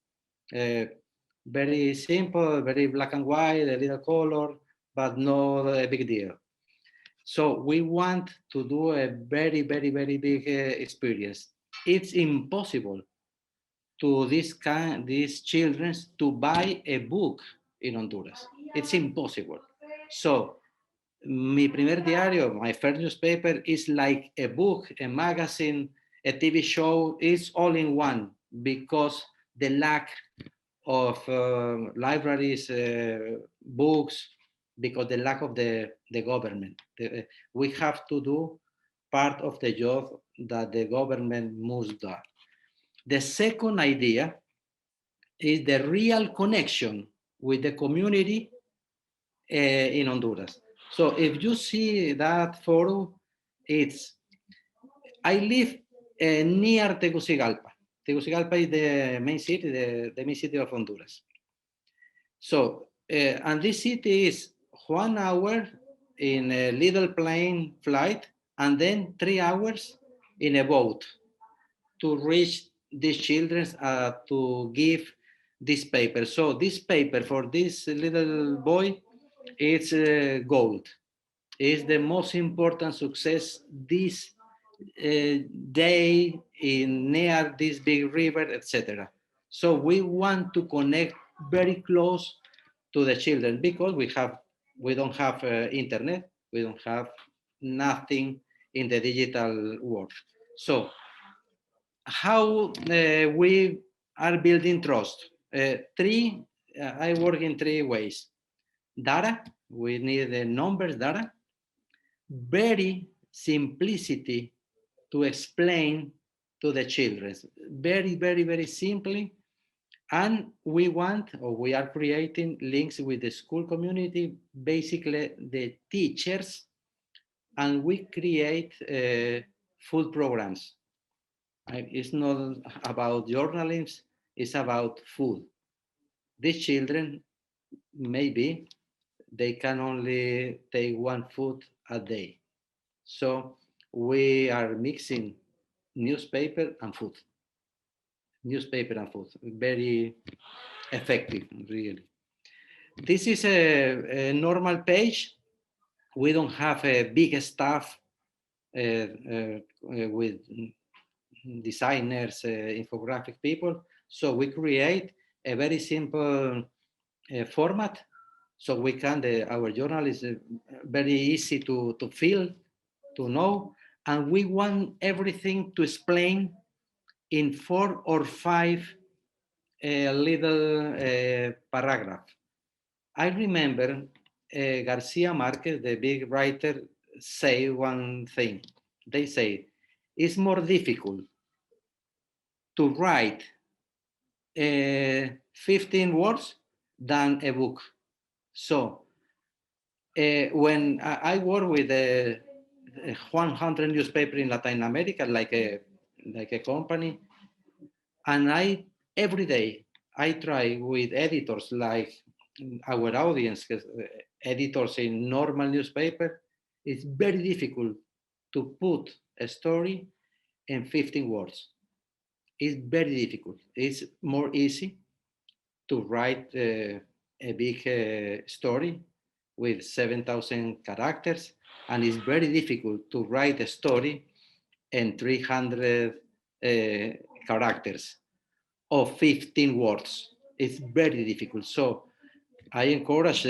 Very simple, very black and white, a little color, but not a big deal. So we want to do a very, very, very big experience. It's impossible to these children to buy a book in Honduras. It's impossible. So mi primer diario, my first newspaper, is like a book, a magazine, a TV show, is all in one, because the lack of libraries, books, because the lack of the government. We have to do part of the job that the government must do. The second idea is the real connection with the community in Honduras. So if you see that photo, I live near Tegucigalpa. Tegucigalpa is the main city, the main city of Honduras. So, and this city is 1 hour in a little plane flight, and then 3 hours in a boat to reach these children to give this paper. So this paper for this little boy, it's gold. It's the most important success this day in near this big river, etc. So we want to connect very close to the children because we don't have internet, we don't have nothing in the digital world. So how we are building trust? I work in 3 ways. Data, we need the numbers data. Very simplicity to explain to the children. Very, very, very simply. And we want, or we are creating links with the school community, basically the teachers, and we create food programs. It's not about journalism, it's about food. These children, maybe they can only take one food a day. So we are mixing newspaper and food. Newspaper and food, very effective, really. This is a normal page. We don't have a big staff with designers, infographic people. So we create a very simple format. So we can, our journal is very easy to fill, to know. And we want everything to explain in 4 or 5 little paragraph. I remember Garcia Marquez, the big writer, say one thing. They say, it's more difficult to write 15 words than a book. So when I work with 100 newspaper in Latin America, like a company, and every day I try with editors like our audience, editors in normal newspaper, it's very difficult to put a story in 15 words. It's very difficult. It's more easy to write a big story with 7,000 characters, and it's very difficult to write a story in 300 characters of 15 words. It's very difficult. So I encourage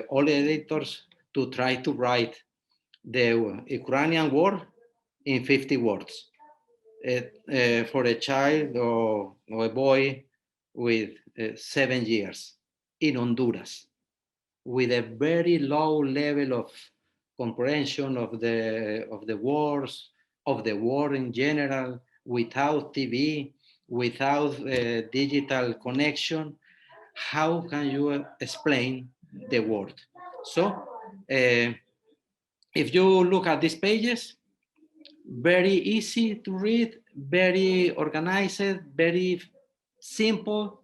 all editors to try to write the Ukrainian war in 50 words for a child or a boy with 7 years in Honduras, with a very low level of comprehension of the wars, of the war in general, without TV, without digital connection. How can you explain the world? So if you look at these pages, very easy to read, very organized, very simple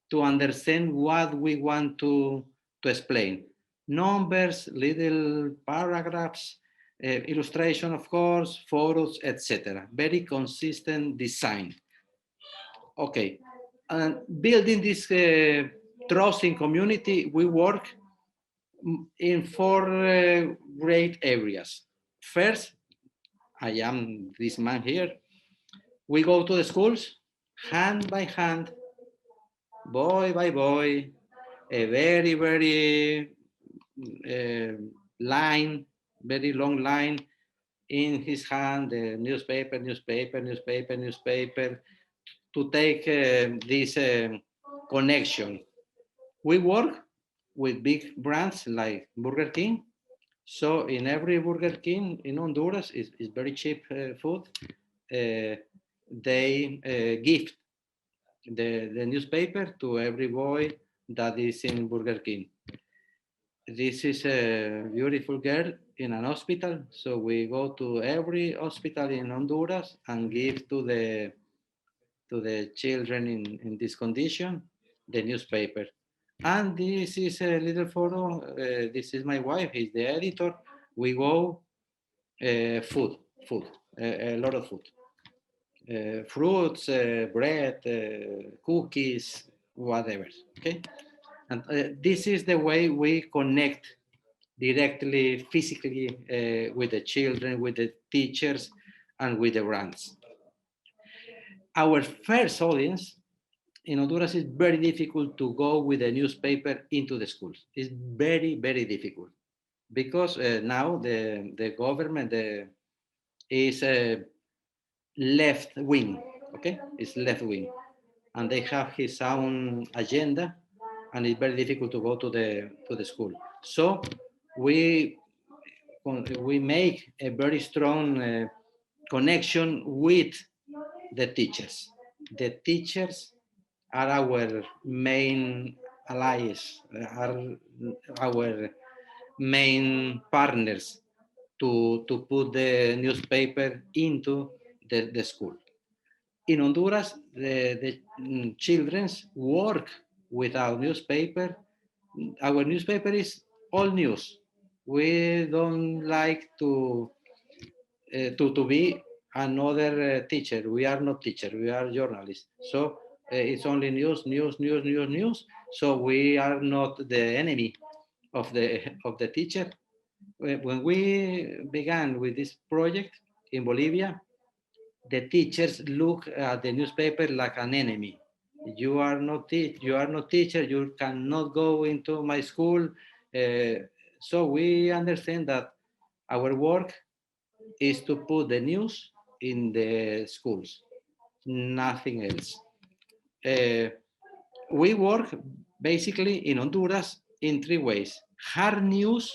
to understand what we want to explain. Numbers, little paragraphs, illustration, of course, photos, etc. Very consistent design. Okay, and building this trust in community, we work in 4 great areas. First, I am this man here. We go to the schools, hand by hand, boy by boy, a very, very line, very long line, in his hand, the newspaper, to take this connection. We work with big brands like Burger King. So in every Burger King in Honduras is very cheap food. They gift the newspaper to every boy that is in Burger King. This is a beautiful girl in an hospital. So we go to every hospital in Honduras and give to the children in this condition the newspaper. And this is a little photo. This is my wife. He's the editor. We go food, a lot of food. Fruits, bread, cookies, whatever. Okay, and this is the way we connect directly, physically with the children, with the teachers, and with the brands. Our first audience in Honduras is very difficult to go with a newspaper into the schools. It's very, very difficult because now the government is left wing, okay? It's left wing, and they have his own agenda, and it's very difficult to go to the school. So we make a very strong connection with the teachers. The teachers are our main allies, are our main partners to put the newspaper into the school. In Honduras, the children work without newspaper. Our newspaper is all news. We don't like to be another teacher. We are not teacher. We are journalists. So it's only news, news, news, news, news. So we are not the enemy of the teacher. When we began with this project in Bolivia, the teachers look at the newspaper like an enemy. You are not teacher. You cannot go into my school. So we understand that our work is to put the news in the schools, nothing else. We work basically in Honduras in three ways: hard news,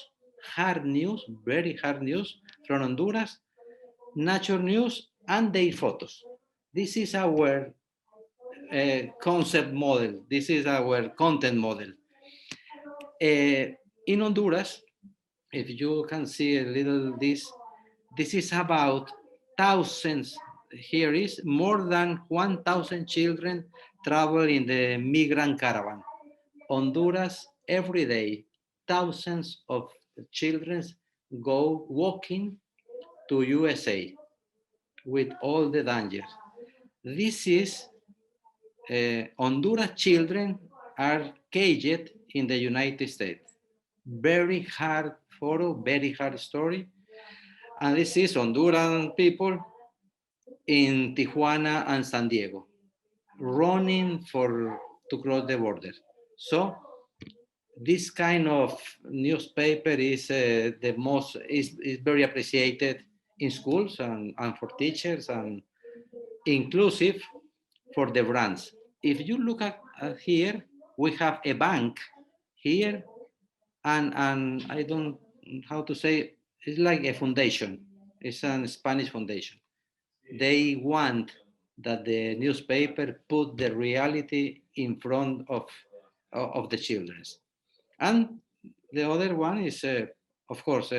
very hard news from Honduras, nature news, and their photos. This is our concept model. This is our content model. In Honduras, if you can see a little this is about thousands. Here is more than 1,000 children travel in the migrant caravan. Honduras, every day, thousands of children go walking to USA with all the dangers. This is Honduras children are caged in the United States. Very hard photo, very hard story. And this is Honduran people in Tijuana and San Diego, running to cross the border. So this kind of newspaper is is very appreciated in schools and for teachers, and inclusive for the brands. If you look at here, we have a bank here, and I don't know how to say, it's like a foundation. It's a Spanish foundation. They want that the newspaper put the reality in front of the children. And the other one is, of course,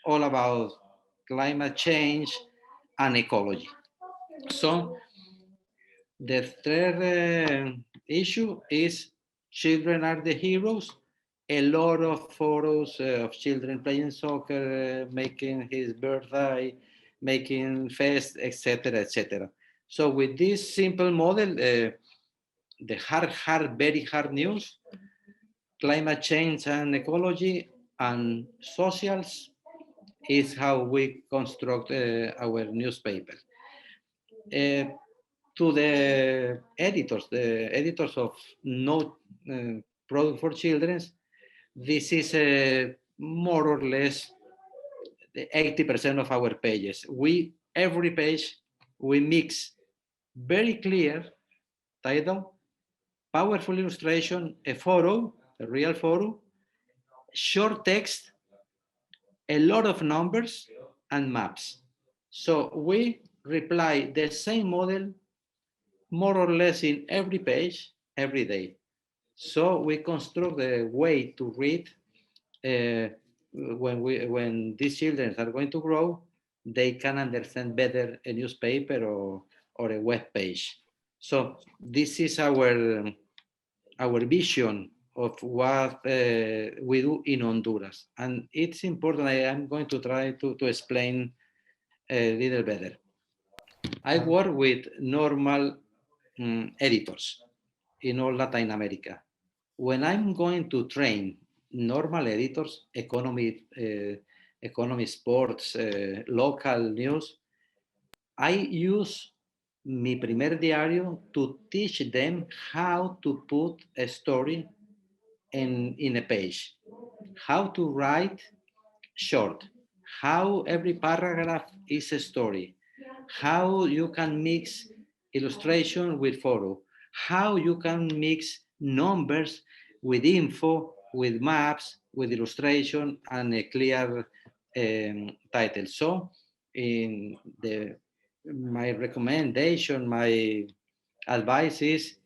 all about climate change and ecology. So the third issue is children are the heroes. A lot of photos of children playing soccer, making his birthday, making fest, etc., etc. So with this simple model, the very hard news, climate change and ecology and socials is how we construct our newspaper. To the editors of no product for children, this is more or less 80% of our pages. Every page, we mix very clear title, powerful illustration, a photo, a real photo, short text, a lot of numbers, and maps. So we reply the same model more or less in every page, every day. So we construct a way to read when these children are going to grow, they can understand better a newspaper or a web page. So this is our vision of what we do in Honduras. And it's important. I am going to try to explain a little better. I work with normal editors in all Latin America. When I'm going to train normal editors, economy, sports, local news, I use mi primer diario to teach them how to put a story in a page, how to write short, how every paragraph is a story, how you can mix illustration with photo, how you can mix numbers with info, with maps, with illustration, and a clear title. So, in my recommendation, my advice is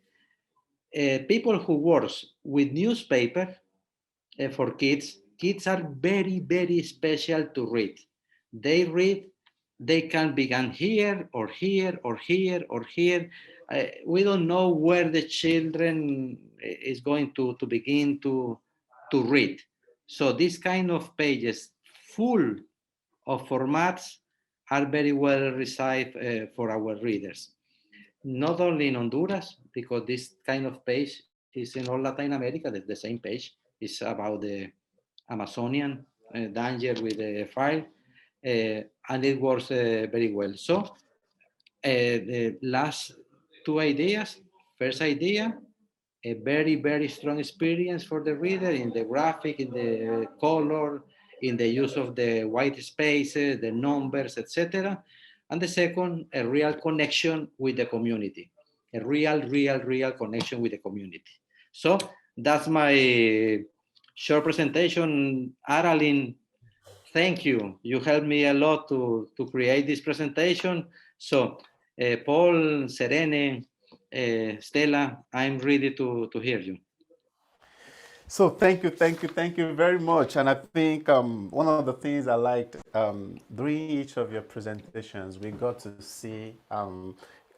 people who works with newspaper for kids are very, very special to read. They read, they can begin here or here or here or here. We don't know where the children is going to begin to read. So this kind of pages full of formats are very well received for our readers. Not only in Honduras, because this kind of page is in all Latin America, the same page is about the Amazonian danger with the fire, and it works very well. So the last two ideas, first idea, a very, very strong experience for the reader in the graphic, in the color, in the use of the white spaces, the numbers, etc. And the second, a real connection with the community, a real connection with the community. So that's my short presentation. Aralyn, thank you. You helped me a lot to create this presentation. So Paul, Serene, Stella, I'm ready to hear you. So thank you very much. And I think one of the things I liked during each of your presentations, we got to see a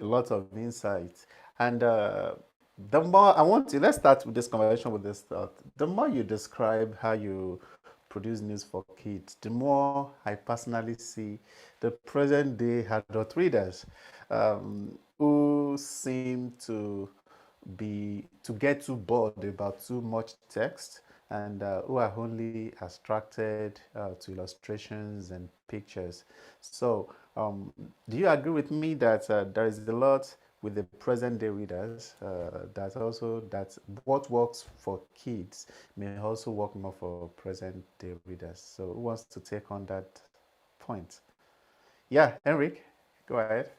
lot of insights. And the more I want to, let's start with this conversation with this thought. The more you describe how you produce news for kids, the more I personally see the present day adult readers who seem to get too bored about too much text and who are only attracted to illustrations and pictures. So do you agree with me that there is a lot with the present day readers that what works for kids may also work more for present day readers? So who wants to take on that point? Yeah, Henrik, go ahead.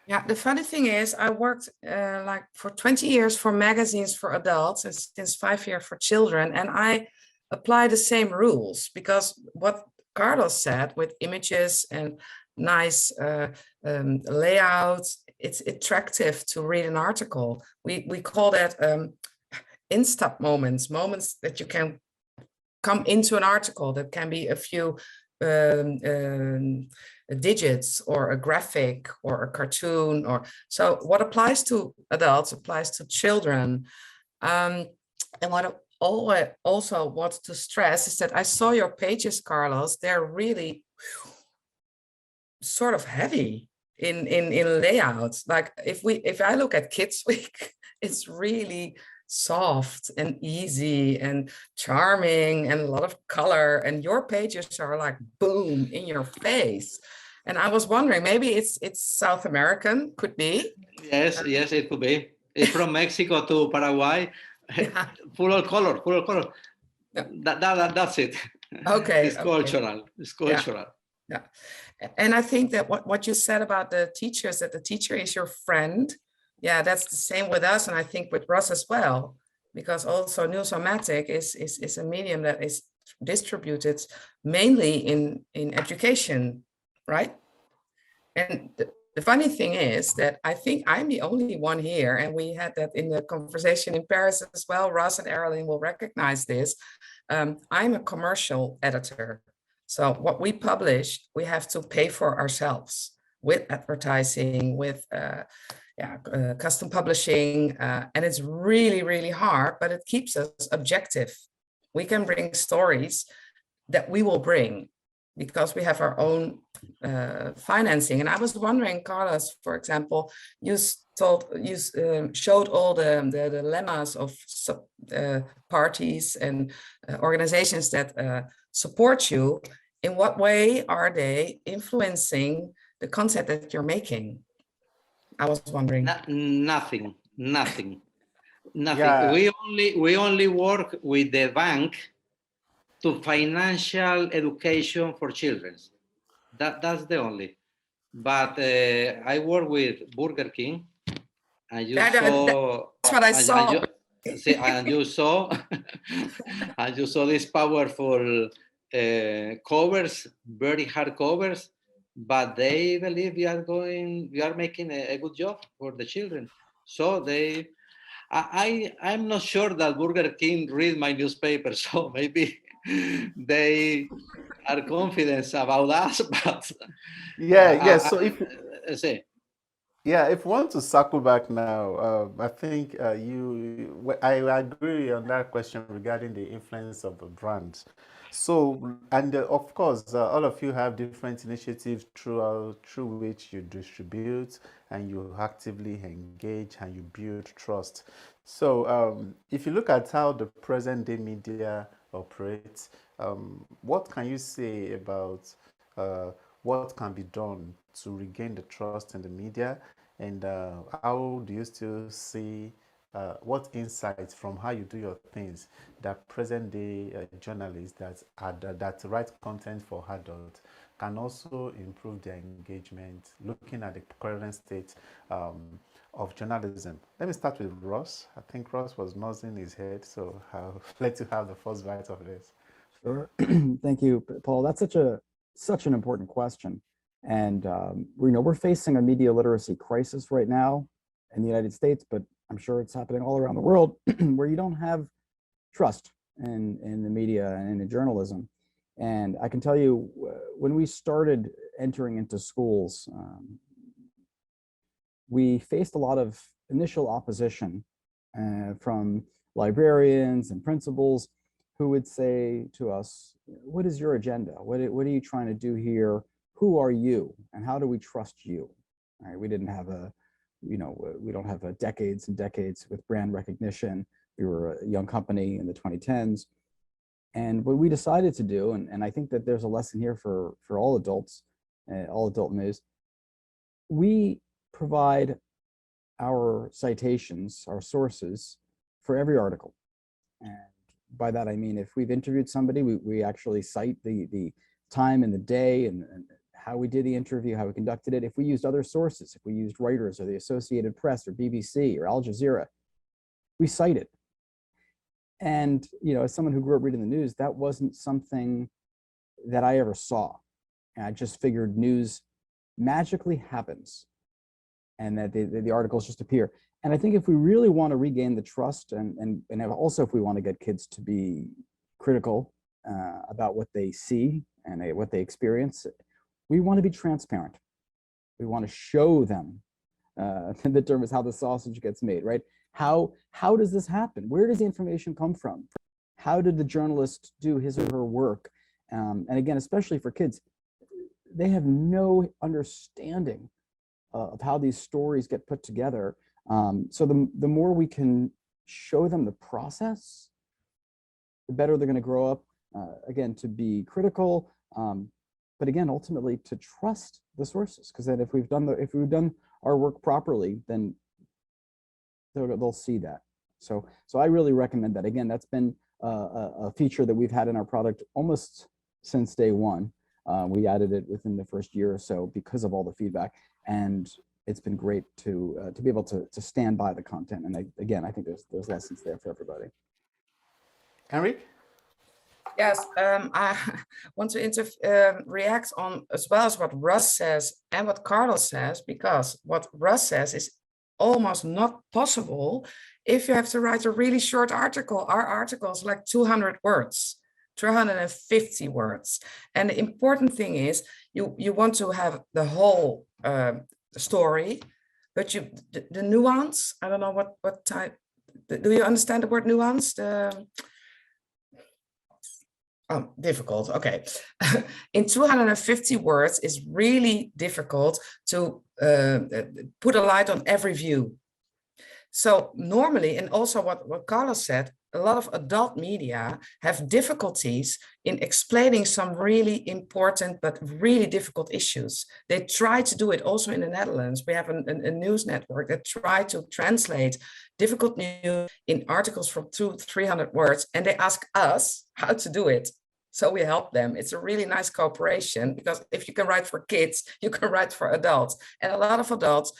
Yeah, the funny thing is I worked like for 20 years for magazines for adults and since 5 years for children. And I apply the same rules because what Carlos said with images and nice layouts, it's attractive to read an article. We call that insta moments that you can come into an article that can be a few digits or a graphic or a cartoon, or so what applies to adults applies to children. And what I also want to stress is that I saw your pages, Carlos. They're really sort of heavy in layouts. Like if I look at Kids Week, it's really soft and easy and charming and a lot of color, and your pages are like boom in your face. And I was wondering, maybe it's South American, could be. Yes, it could be. It's from Mexico to Paraguay. Yeah. Full of color. Yeah. That's it. Okay. It's cultural. It's cultural. Yeah. And I think that what you said about the teachers, that the teacher is your friend. Yeah, that's the same with us, and I think with Russ as well, because also Newsomatic is a medium that is distributed mainly in education, right? And the funny thing is that I think I'm the only one here, and we had that in the conversation in Paris as well. Ross and Arlene will recognize this. I'm a commercial editor. So what we publish, we have to pay for ourselves with advertising, with custom publishing, and it's really, really hard, but it keeps us objective. We can bring stories that we will bring because we have our own financing. And I was wondering, Carlos, for example, you showed all the dilemmas of parties and organizations that support you. In what way are they influencing the content that you're making? I was wondering. Nothing. Yeah. We only work with the bank to financial education for children. That's the only. But I work with Burger King, and you saw. That's what I saw. And you saw, and you saw these powerful covers, very hard covers. But they believe we are making a good job for the children. So I'm not sure that Burger King read my newspaper, so maybe they are confident about us, but So if if we want to circle back now, I think I agree on that question regarding the influence of the brand. So, and of course, all of you have different initiatives through which you distribute and you actively engage and you build trust. So, if you look at how the present day media operates, what can you say about what can be done to regain the trust in the media, and how do you still see what insights from how you do your things that present day journalists that write content for adults can also improve their engagement, looking at the current state of journalism? Let me start with Ross. I think Ross was nodding his head, so I'll let you have the first bite of this. Sure. Thank you, Paul. That's such an important question. And we're facing a media literacy crisis right now in the United States, but I'm sure it's happening all around the world, where you don't have trust in the media and in journalism. And I can tell you, when we started entering into schools, we faced a lot of initial opposition from librarians and principals who would say to us, what is your agenda? What are you trying to do here? Who are you? And how do we trust you? All right, we didn't have we don't have decades and decades with brand recognition. We were a young company in the 2010s. And what we decided to do, and I think that there's a lesson here for all adults, all adult news, we provide our citations, our sources for every article. And by that, I mean, if we've interviewed somebody, we actually cite the time and the day and how we did the interview, how we conducted it. If we used other sources, if we used Reuters or the Associated Press or BBC or Al Jazeera, we cite it. And, as someone who grew up reading the news, that wasn't something that I ever saw. And I just figured news magically happens and that the articles just appear. And I think if we really want to regain the trust and also if we want to get kids to be critical about what they see and what they experience, we want to be transparent. We want to show them. The term is how the sausage gets made, right? How does this happen? Where does the information come from? How did the journalist do his or her work? And again, especially for kids, they have no understanding of how these stories get put together. So the more we can show them the process, the better they're going to grow up, again, to be critical, but again, ultimately to trust the sources. Because then if we've done our work properly, then they'll see that. So I really recommend that. Again, that's been a feature that we've had in our product almost since day one. We added it within the first year or so because of all the feedback, and it's been great to be able to stand by the content. And again, I think there's lessons there for everybody. Henrik? Yes, I want to react on as well as what Russ says and what Carlos says, because what Russ says is almost not possible if you have to write a really short article. Our article is like 200 words, 250 words. And the important thing is you want to have the whole story, but the nuance, I don't know what type, do you understand the word nuance? Oh, difficult. Okay. In 250 words is really difficult to put a light on every view. So normally, and also what Carlos said, a lot of adult media have difficulties in explaining some really important but really difficult issues. They try to do it also in the Netherlands. We have a news network that try to translate difficult news in articles from 200-300 words, and they ask us how to do it. So we help them. It's a really nice cooperation, because if you can write for kids, you can write for adults. And a lot of adults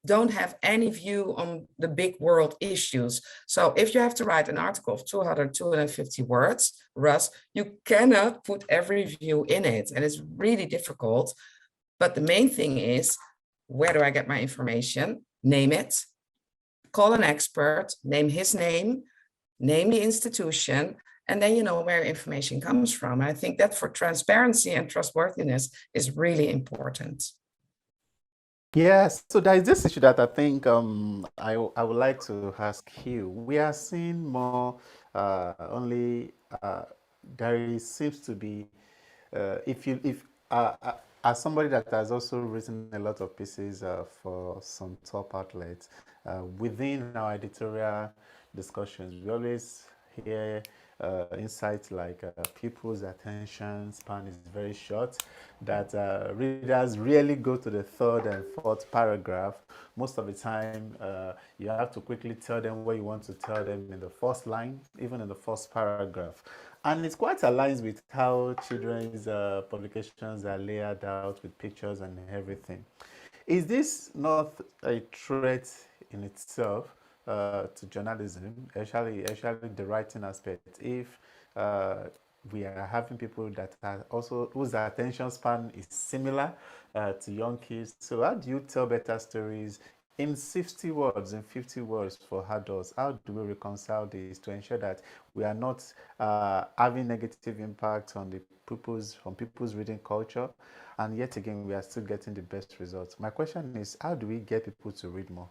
don't have any view on the big world issues. So if you have to write an article of 250 words, Russ, you cannot put every view in it. And it's really difficult. But the main thing is, where do I get my information? Name it, call an expert, name his name the institution, and then you know where information comes from. I think that for transparency and trustworthiness is really important. Yes, so there is this issue that I think I would like to ask you. We are seeing more only there seems to be if as somebody that has also written a lot of pieces for some top outlets within our editorial discussions, we always hear insights like people's attention span is very short, that readers really go to the third and fourth paragraph. Most of the time, you have to quickly tell them what you want to tell them in the first line, even in the first paragraph. And it quite aligns with how children's publications are laid out with pictures and everything. Is this not a threat in itself to journalism, actually the writing aspect? If we are having people that are also whose attention span is similar to young kids, so how do you tell better stories in 60 words, in 50 words for adults? How do we reconcile this to ensure that we are not having negative impact on people's reading culture, and yet again we are still getting the best results? My question is, how do we get people to read more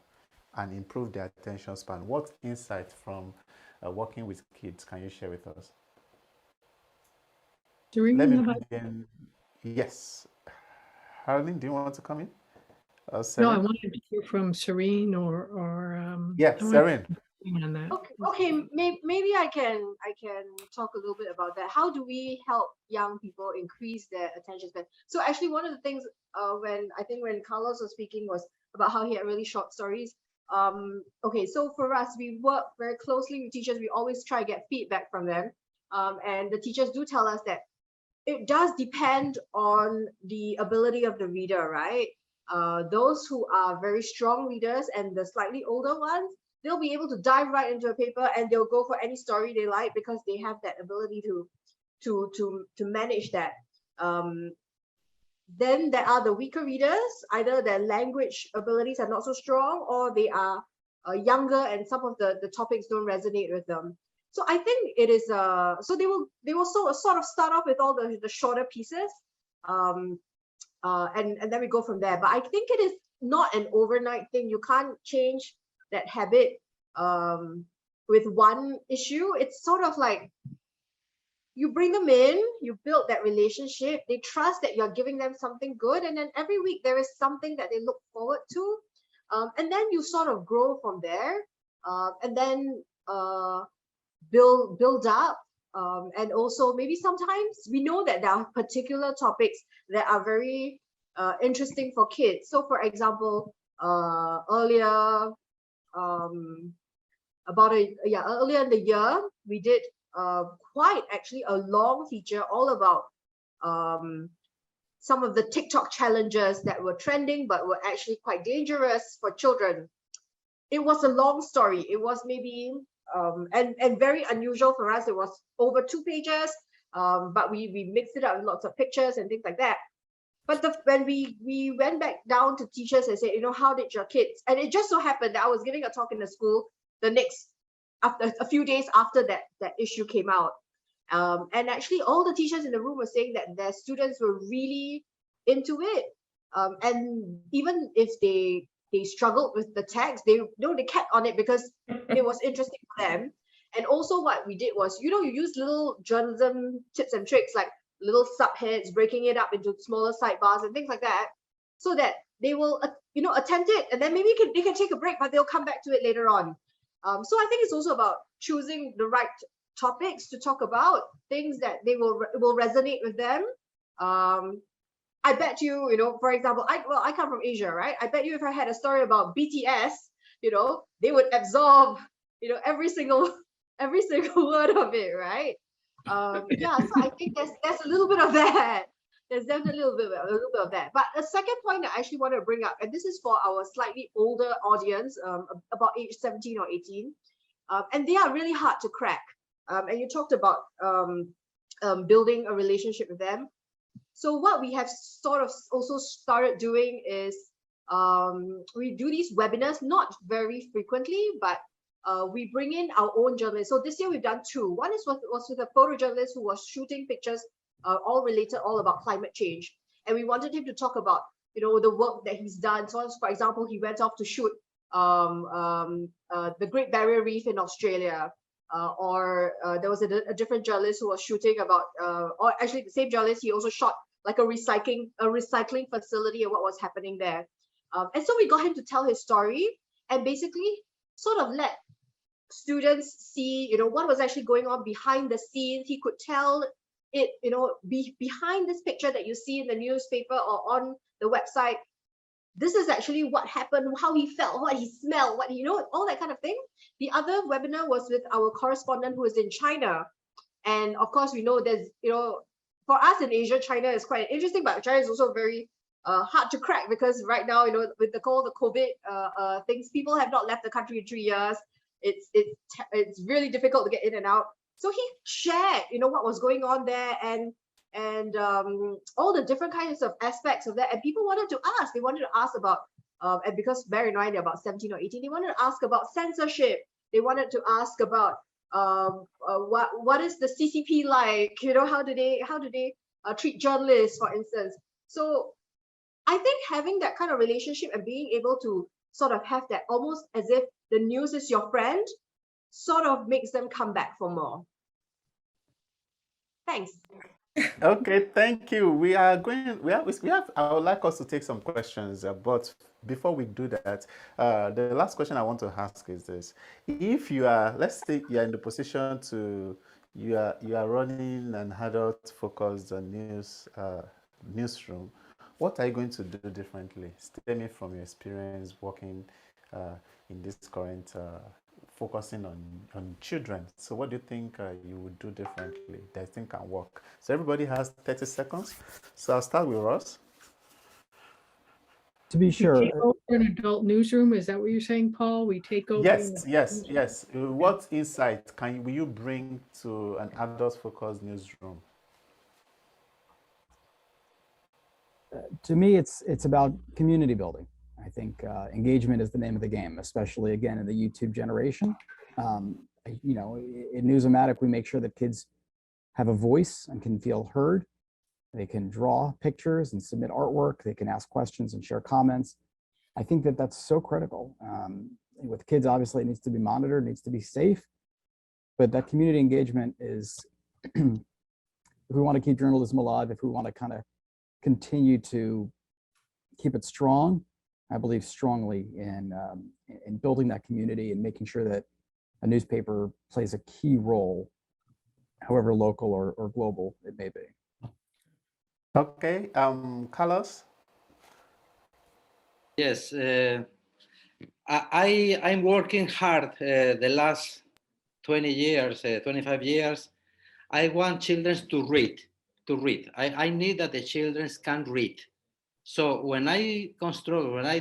and improve their attention span? What insight from working with kids can you share with us? Let me begin. Yes. Harleen, do you want to come in? No, I wanted to hear from Serene or yes, Serene. On that. Okay, maybe I can talk a little bit about that. How do we help young people increase their attention span? So actually, one of the things when Carlos was speaking was about how he had really short stories. Okay, so for us, we work very closely with teachers. We always try to get feedback from them, and the teachers do tell us that it does depend on the ability of the reader, right? Those who are very strong readers and the slightly older ones, they'll be able to dive right into a paper and they'll go for any story they like because they have that ability to manage that. Then there are the weaker readers, either their language abilities are not so strong, or they are younger and some of the topics don't resonate with them. So I think it is so they will sort of start off with all the shorter pieces, and then we go from there. But I think it is not an overnight thing. You can't change that habit with one issue. It's sort of like you bring them in, you build that relationship, they trust that you're giving them something good, and then every week there is something that they look forward to, and then you sort of grow from there, and then build up, and also maybe sometimes we know that there are particular topics that are very interesting for kids. So for example, earlier in the year we did quite actually a long feature all about some of the TikTok challenges that were trending but were actually quite dangerous for children. It was a long story. It was maybe and very unusual for us. It was over 2 pages. but we mixed it up with lots of pictures and things like that. But when we went back down to teachers and said, how did your kids? And it just so happened that I was giving a talk in the school after a few days after that issue came out. And actually all the teachers in the room were saying that their students were really into it. And even if they struggled with the text, they kept on it because it was interesting for them. And also what we did was, you use little journalism tips and tricks, like little subheads, breaking it up into smaller sidebars and things like that, so that they will, attend it, and then maybe they can take a break, but they'll come back to it later on. So I think it's also about choosing the right topics to talk about, things that they will resonate with them. I bet you, for example, I come from Asia, right? I bet you if I had a story about BTS, they would absorb, every single word of it, right? Yeah, so I think there's a little bit of that. There's definitely a little bit of that. But a second point I actually want to bring up, and this is for our slightly older audience, about age 17 or 18, and they are really hard to crack. And you talked about building a relationship with them. So what we have sort of also started doing is we do these webinars, not very frequently, but we bring in our own journalists. So this year we've done two. One was with a photojournalist who was shooting pictures, all about climate change. And we wanted him to talk about, the work that he's done. So for example, he went off to shoot the Great Barrier Reef in Australia. Or there was a different journalist who was shooting about, or actually the same journalist, he also shot like a recycling facility and what was happening there. And so we got him to tell his story and basically sort of let students see, what was actually going on behind the scenes. He could tell it, behind this picture that you see in the newspaper or on the website, this is actually what happened, how he felt, what he smelled, what all that kind of thing. The other webinar was with our correspondent who is in China. And of course, we know there's, for us in Asia, China is quite interesting, but China is also very hard to crack because right now, with the COVID things, people have not left the country in 3 years. It's really difficult to get in and out. So he shared, what was going on there and all the different kinds of aspects of that. And people wanted to ask. They wanted to ask about, and because bear in mind they're about 17 or 18, they wanted to ask about censorship. They wanted to ask about what is the CCP like? How do they treat journalists, for instance? So I think having that kind of relationship and being able to sort of have that almost as if the news is your friend, sort of makes them come back for more. Thanks. Okay, thank you. We have, I would like us to take some questions, but before we do that, the last question I want to ask is this. If you are, let's say you're in the position to, you are running an adult-focused newsroom, what are you going to do differently? Stemming from your experience working in this current focusing on children. So what do you think you would do differently that you think can work? So everybody has 30 seconds. So I'll start with Ross. To be sure. Take over an adult newsroom, is that what you're saying, Paul? We take over? Yes. What insight will you bring to an adult-focused newsroom? To me, it's about community building. I think engagement is the name of the game, especially again in the YouTube generation. In Newsomatic, we make sure that kids have a voice and can feel heard. They can draw pictures and submit artwork. They can ask questions and share comments. I think that that's so critical. With kids, obviously, it needs to be monitored, needs to be safe. But that community engagement is, if we want to keep journalism alive, if we want to kind of continue to keep it strong, I believe strongly in building that community and making sure that a newspaper plays a key role, however local or global it may be. Okay, Carlos? Yes, I'm working hard the last 20 years, 25 years. I want children to read. I need that the children can read. So when I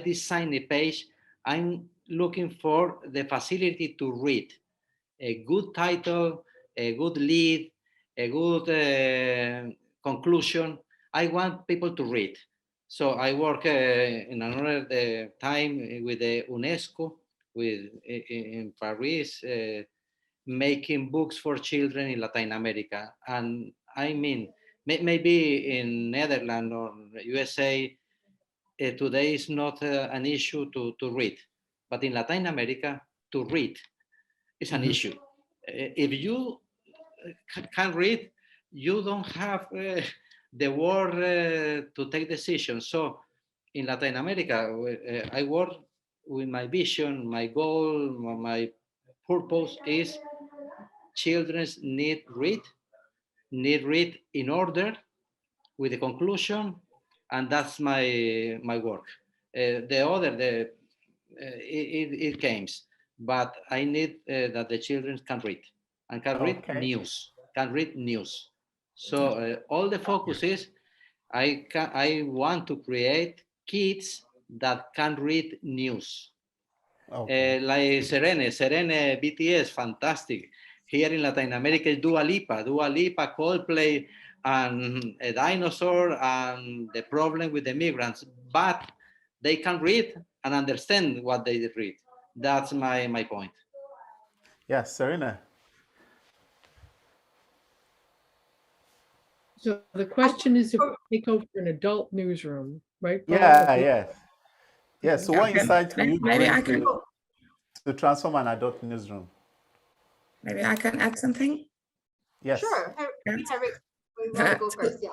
design a page, I'm looking for the facility to read, a good title, a good lead, a good conclusion, I want people to read. So I work in another time with the UNESCO, in Paris, making books for children in Latin America. And I mean, maybe in Netherlands or USA, today is not an issue to read, but in Latin America, to read is an issue. If you can read, you don't have the word to take decisions. So in Latin America, I work with my vision, my goal, my purpose is children need read in order with the conclusion, and that's my work. It comes, but I need that the children can read and can read Okay. news, So all the focus is I want to create kids that can read news. Okay. Like Serene, BTS, fantastic. Here in Latin America, Dua Lipa, Coldplay, and a dinosaur, and the problem with the migrants. But they can read and understand what they read. That's my point. Yes, Serena. So the question is if we take over an adult newsroom, right, Paul? Yeah, yes. Yeah, so what Okay, insight will you maybe I bring can to transform an adult newsroom? maybe I can add something. Yes. Sure. Eric, we want to go first. Yeah.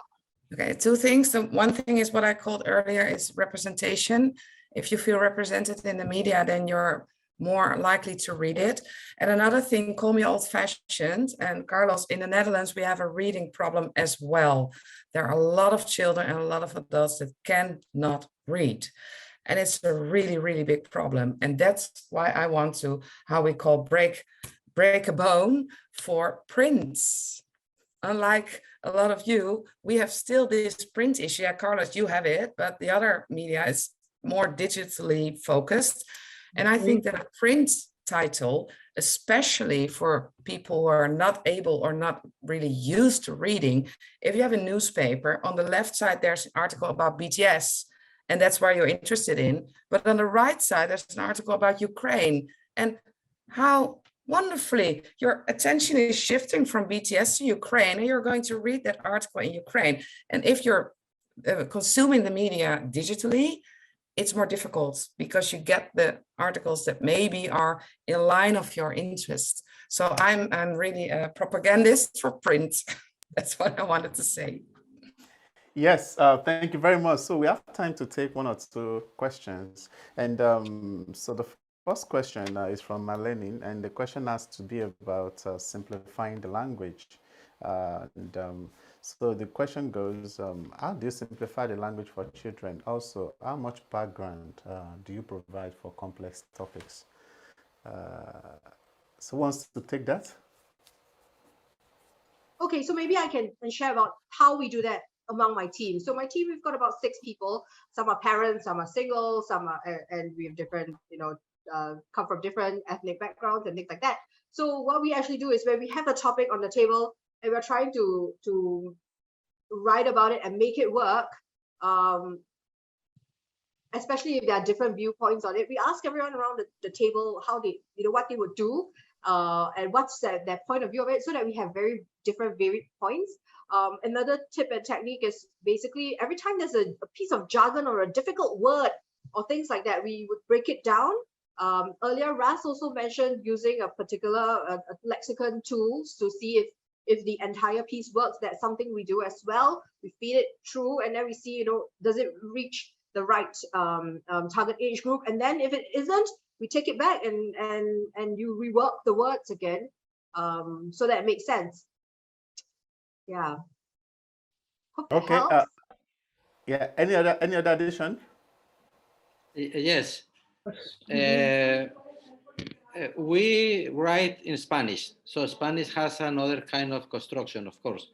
Okay, two things. The one thing is what I called earlier is representation. If you feel represented in the media, then you're more likely to read it. And another thing, call me old-fashioned, and Carlos, in the Netherlands, we have a reading problem as well. There are a lot of children and a lot of adults that cannot read. And it's a really, really big problem. And that's why I want to, how we call break a bone for prints. Unlike a lot of you, we have still this print issue. Yeah, Carlos, you have it, but the other media is more digitally focused. And I think that a print title, especially for people who are not able or not really used to reading, if you have a newspaper, on the left side, there's an article about BTS, and that's where you're interested in. But on the right side, there's an article about Ukraine and how wonderfully your attention is shifting from BTS to Ukraine, and you're going to read that article in Ukraine. And if you're consuming the media digitally, it's more difficult because you get the articles that maybe are in line of your interest. So I'm really a propagandist for print. That's what I wanted to say. Yes, thank you very much. So we have time to take one or two questions. And so the first question is from Marlene, and the question has to be about simplifying the language. So the question goes, how do you simplify the language for children? Also, how much background do you provide for complex topics? So who wants to take that? Okay, so maybe I can share about how we do that among my team. So my team, we've got about 6 people. Some are parents, some are single, some are, and we have different, come from different ethnic backgrounds and things like that. So what we actually do is when we have a topic on the table and we're trying to write about it and make it work, especially if there are different viewpoints on it, we ask everyone around the table how they, what they would do, and what's their point of view of it, so that we have very different varied points. Another tip and technique is basically every time there's a piece of jargon or a difficult word or things like that, we would break it down. Earlier, Ras also mentioned using a particular lexicon tools to see if the entire piece works. That's something we do as well. We feed it through and then we see, does it reach the right target age group? And then if it isn't, we take it back and you rework the words again, so that it makes sense. Yeah. Hope that Okay. helps. Yeah. Any other addition? Yes. We write in Spanish, so Spanish has another kind of construction, of course.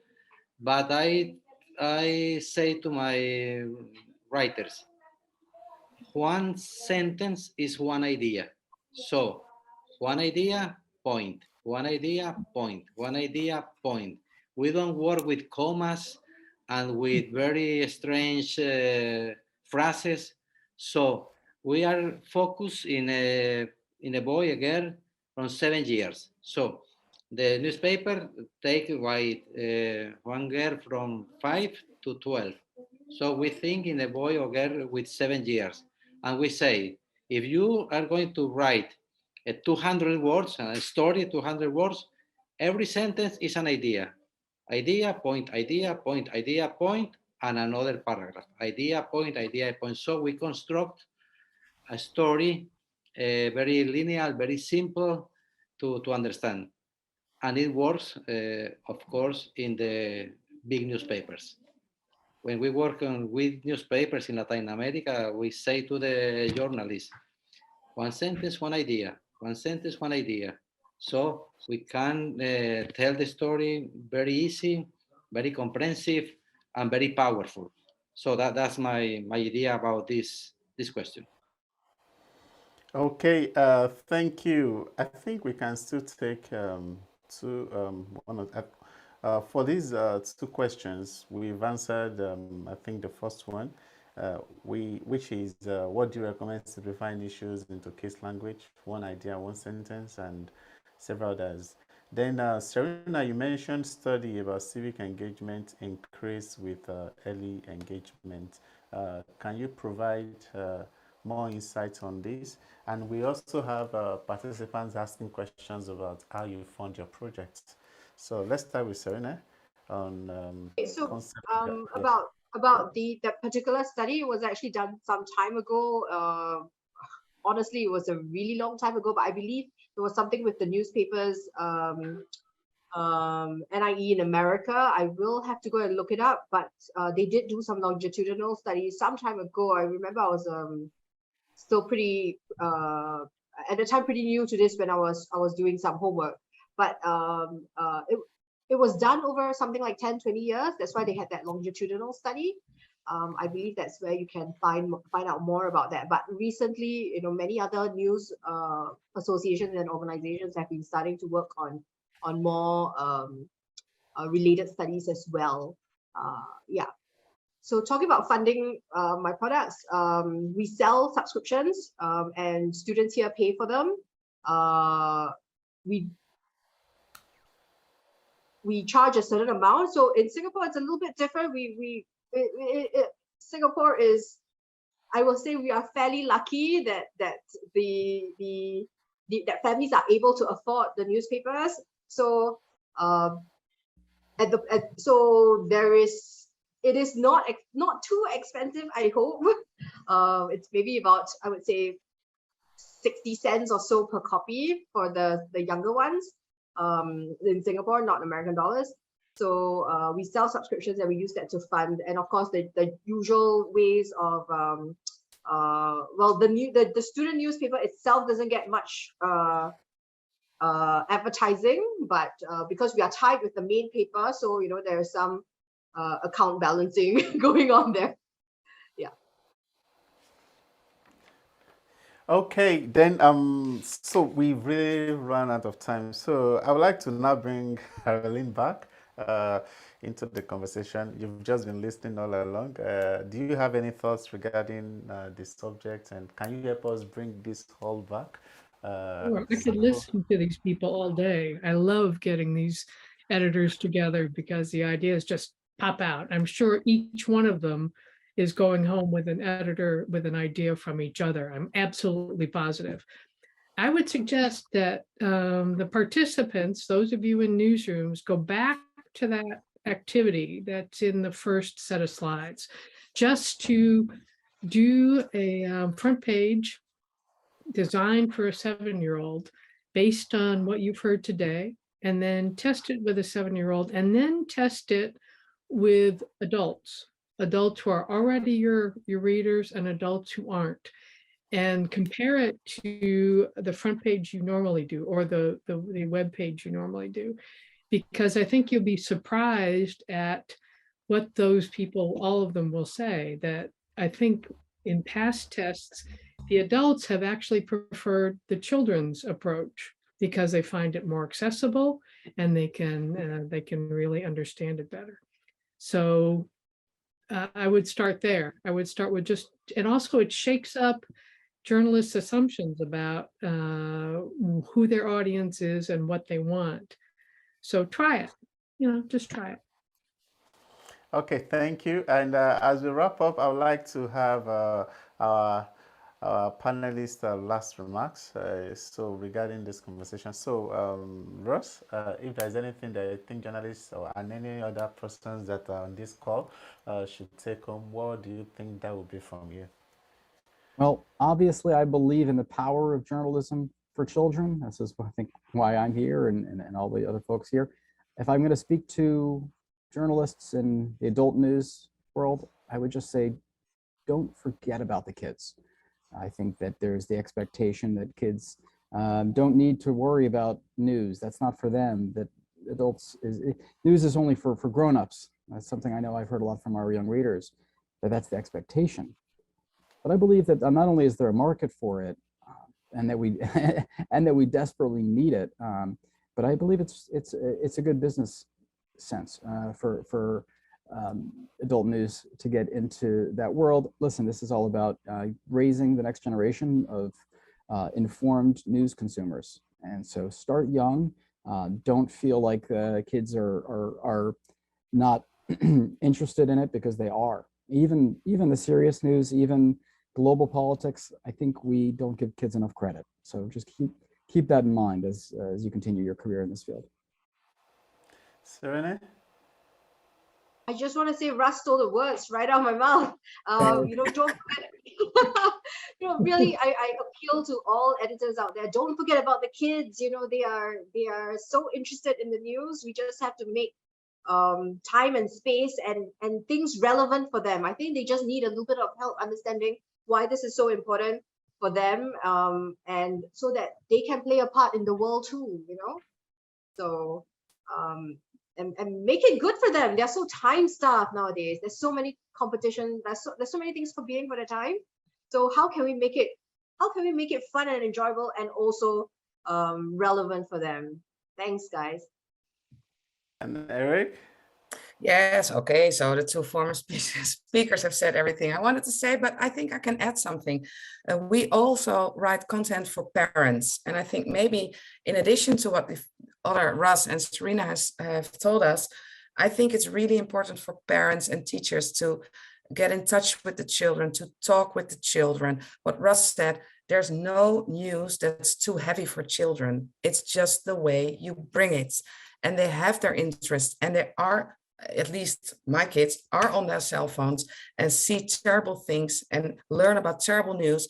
But I say to my writers, one sentence is one idea. So one idea, point, one idea, point, one idea, point. We don't work with commas and with very strange phrases. So we are focused in a boy, a girl from 7 years. So the newspaper take one girl from 5 to 12. So we think in a boy or girl with 7 years. And we say, if you are going to write a 200 words, a story, 200 words, every sentence is an idea. Idea, point, and another paragraph. Idea, point. So we construct a story, very linear, very simple to understand. And it works, of course, in the big newspapers. When we work with newspapers in Latin America, we say to the journalists, one sentence, one idea, one sentence, one idea. So we can tell the story very easy, very comprehensive, and very powerful. So that's my idea about this question. Okay, thank you. I think we can still take for these two questions. We've answered, I think, the first one, which is what do you recommend simplifying issues into case language? One idea, one sentence, and several others. Then, Serena, you mentioned study about civic engagement increase with early engagement. Can you provide more insights on this? And we also have participants asking questions about how you fund your projects. So let's start with Serena on So concept. about that particular study was actually done some time ago. Honestly, it was a really long time ago, but I believe there was something with the newspapers, NIE in America. I will have to go and look it up, but they did do some longitudinal studies some time ago. I remember I was still pretty at the time pretty new to this when I was doing some homework, but it was done over something like 10-20 years. That's why they had that longitudinal study. I believe that's where you can find out more about that. But recently, many other news associations and organizations have been starting to work on more related studies as well. Yeah. So talking about funding my products, we sell subscriptions and students here pay for them. We charge a certain amount. So in Singapore, it's a little bit different. Singapore is, I will say, we are fairly lucky that that families are able to afford the newspapers. So so it is not too expensive, I hope. It's maybe about, I would say, 60 cents or so per copy for the younger ones in Singapore, not American dollars. So we sell subscriptions and we use that to fund, and of course the usual ways of well, the student newspaper itself doesn't get much advertising, but because we are tied with the main paper, so there's some account balancing going on there. Yeah. Okay, then so we've really run out of time. So I would like to now bring Caroline back into the conversation. You've just been listening all along. Do you have any thoughts regarding this subject, and can you help us bring this all back? Sure, I could listen to these people all day. I love getting these editors together because the ideas just pop out. I'm sure each one of them is going home with an editor with an idea from each other. I'm absolutely positive. I would suggest that the participants, those of you in newsrooms, go back to that activity that's in the first set of slides, just to do a front page designed for a 7-year-old based on what you've heard today, and then test it with a 7-year-old, and then test it with adults who are already your readers and adults who aren't, and compare it to the front page you normally do, or the web page you normally do, because I think you'll be surprised at what those people, all of them, will say. That I think in past tests, the adults have actually preferred the children's approach because they find it more accessible and they can really understand it better. So I would start there. I would start with just, and also it shakes up journalists' assumptions about who their audience is and what they want. So try it, just try it. Okay, thank you. And as we wrap up, I would like to have our, our panelists' last remarks. So regarding this conversation, so Ross, if there's anything that you think journalists or and any other persons that are on this call should take home, what do you think that would be from you? Well, obviously, I believe in the power of journalism for children. This is, I think, why I'm here and all the other folks here. If I'm going to speak to journalists in the adult news world, I would just say, don't forget about the kids. I think that there's the expectation that kids don't need to worry about news. That's not for them. That news is only for grown-ups. That's something I know I've heard a lot from our young readers, but that's the expectation. But I believe that not only is there a market for it, and that we and that we desperately need it, but I believe it's a good business sense for adult news to get into that world. Listen, this is all about raising the next generation of informed news consumers, and so start young. Don't feel like kids are not interested in it, because they are. Even the serious news, even global politics, I think we don't give kids enough credit. So just keep that in mind as you continue your career in this field. Serena? I just want to say Russ stole the words right out of my mouth. Don't forget. Really, I appeal to all editors out there. Don't forget about the kids. They are so interested in the news. We just have to make time and space and things relevant for them. I think they just need a little bit of help understanding why this is so important for them, and so that they can play a part in the world too. So and make it good for them. They're so time starved nowadays. There's so many competition. There's so many things competing for their time. So how can we make it fun and enjoyable and also relevant for them? Thanks, guys. And Eric? Yes, okay. So the two former speakers have said everything I wanted to say, but I think I can add something. We also write content for parents. And I think maybe in addition to what the other Russ and Serena have told us, I think it's really important for parents and teachers to get in touch with the children, to talk with the children. What Russ said, there's no news that's too heavy for children. It's just the way you bring it. And they have their interest, and they are, at least my kids, are on their cell phones and see terrible things and learn about terrible news.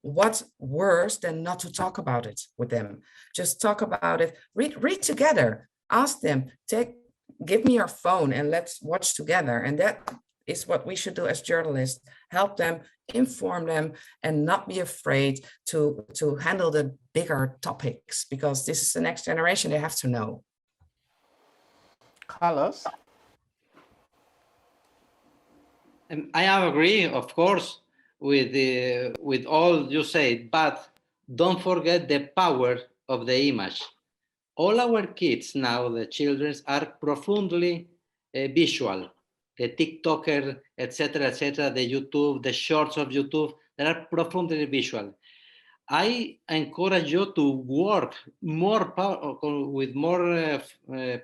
What's worse than not to talk about it with them? Just talk about it, read together, ask them, give me your phone and let's watch together. And that is what we should do as journalists, help them, inform them, and not be afraid to handle the bigger topics, because this is the next generation, they have to know. Carlos? I agree, of course, with all you said, but don't forget the power of the image. All our kids now, the children, are profoundly visual. The TikToker, etc., the YouTube, the shorts of YouTube, they are profoundly visual. I encourage you to work with more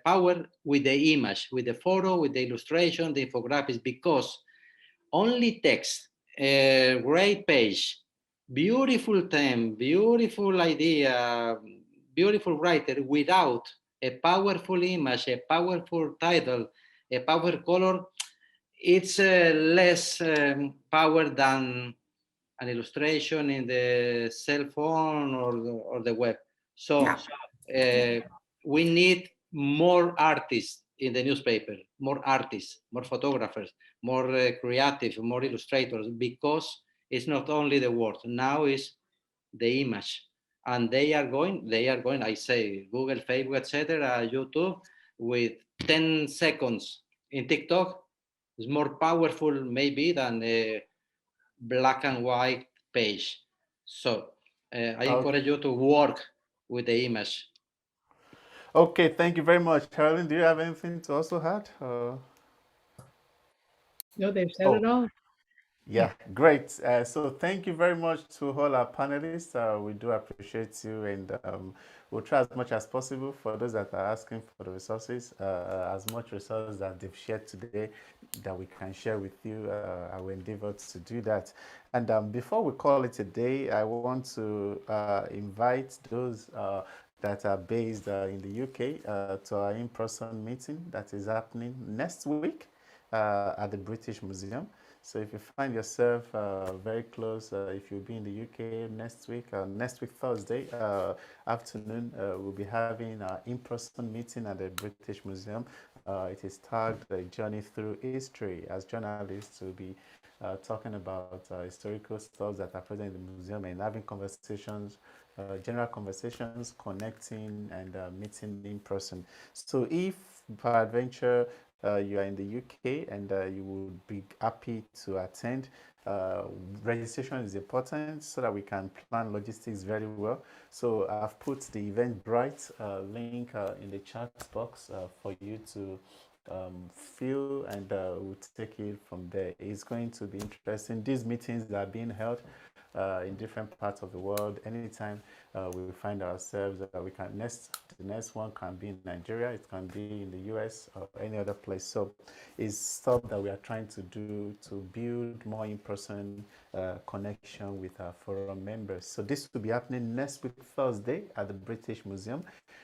power with the image, with the photo, with the illustration, the infographics, because only text, a great page, beautiful theme, beautiful idea, beautiful writer, without a powerful image, a powerful title, a powerful color, it's less power than an illustration in the cell phone or the web. So we need more artists in the newspaper, more artists, more photographers, more creative, more illustrators, because it's not only the words, now is the image. And they are going, I say, Google, Facebook, etc., YouTube, with 10 seconds in TikTok is more powerful maybe than a black and white page. So I encourage you to work with the image. Okay, thank you very much. Carolyn, do you have anything to also add? No, they've said Oh, it all. yeah, great. So thank you very much to all our panelists. We do appreciate you, and we'll try as much as possible for those that are asking for the resources, as much resources that they've shared today that we can share with you. I will endeavor to do that. And before we call it a day, I want to invite those that are based in the UK to our in-person meeting that is happening next week at the British Museum. So if you find yourself very close, if you'll be in the UK next week Thursday afternoon, we'll be having an in-person meeting at the British Museum. It is tagged a journey through history. As journalists, we'll be talking about historical stuff that are present in the museum and having conversations, general conversations, connecting and meeting in person. So if peradventure you are in the UK and you would be happy to attend, registration is important so that we can plan logistics very well. So I've put the Eventbrite link in the chat box for you to fill, and we'll take it from there. It's going to be interesting. These meetings are being held in different parts of the world. Anytime we find ourselves, the next one can be in Nigeria, it can be in the US or any other place. So it's stuff that we are trying to do to build more in-person connection with our forum members. So this will be happening next week Thursday at the British Museum,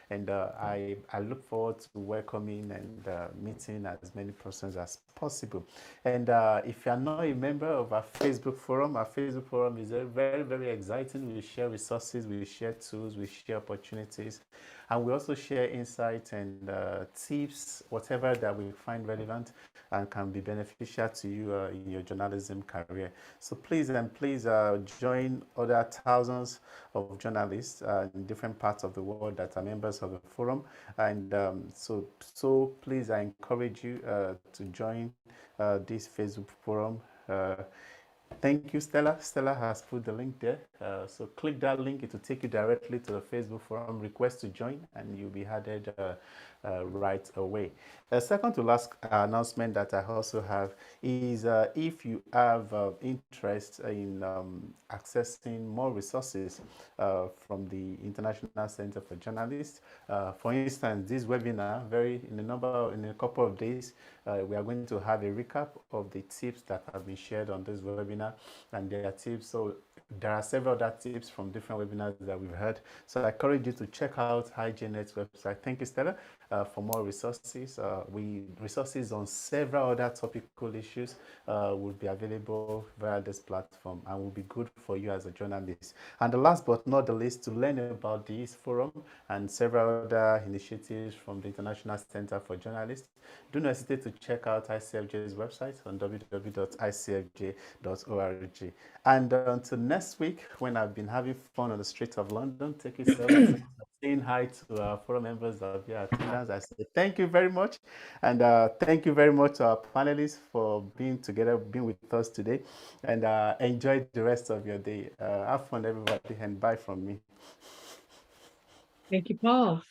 and I look forward to welcoming and meeting as many persons as possible. And if you are not a member of our Facebook forum is very, very exciting. We share resources, we share tools, we share opportunities, and we also share insights and tips, whatever that we find relevant and can be beneficial to you in your journalism career. So please join other thousands of journalists in different parts of the world that are members of the forum. And so please, I encourage you to join this Facebook forum. Thank you, Stella. Stella has put the link there. So click that link. It will take you directly to the Facebook forum. Request to join, and you'll be added right away. The second to last announcement that I also have is if you have interest in accessing more resources from the International Center for Journalists. For instance, this webinar, in a couple of days, we are going to have a recap of the tips that have been shared on this webinar and their tips. So there are several other tips from different webinars that we've heard. So I encourage you to check out HighJNet's website. Thank you, Stella, for more resources. Resources on several other topical issues will be available via this platform and will be good for you as a journalist. And the last but not the least, to learn about this forum and several other initiatives from the International Center for Journalists, do not hesitate to check out ICFJ's website on www.icfj.org. And until next week, when I've been having fun on the streets of London, take it slow, saying hi to our forum members of your attendance. I say thank you very much. And thank you very much to our panelists for being with us today. And enjoy the rest of your day. Have fun, everybody, and bye from me. Thank you, Paul.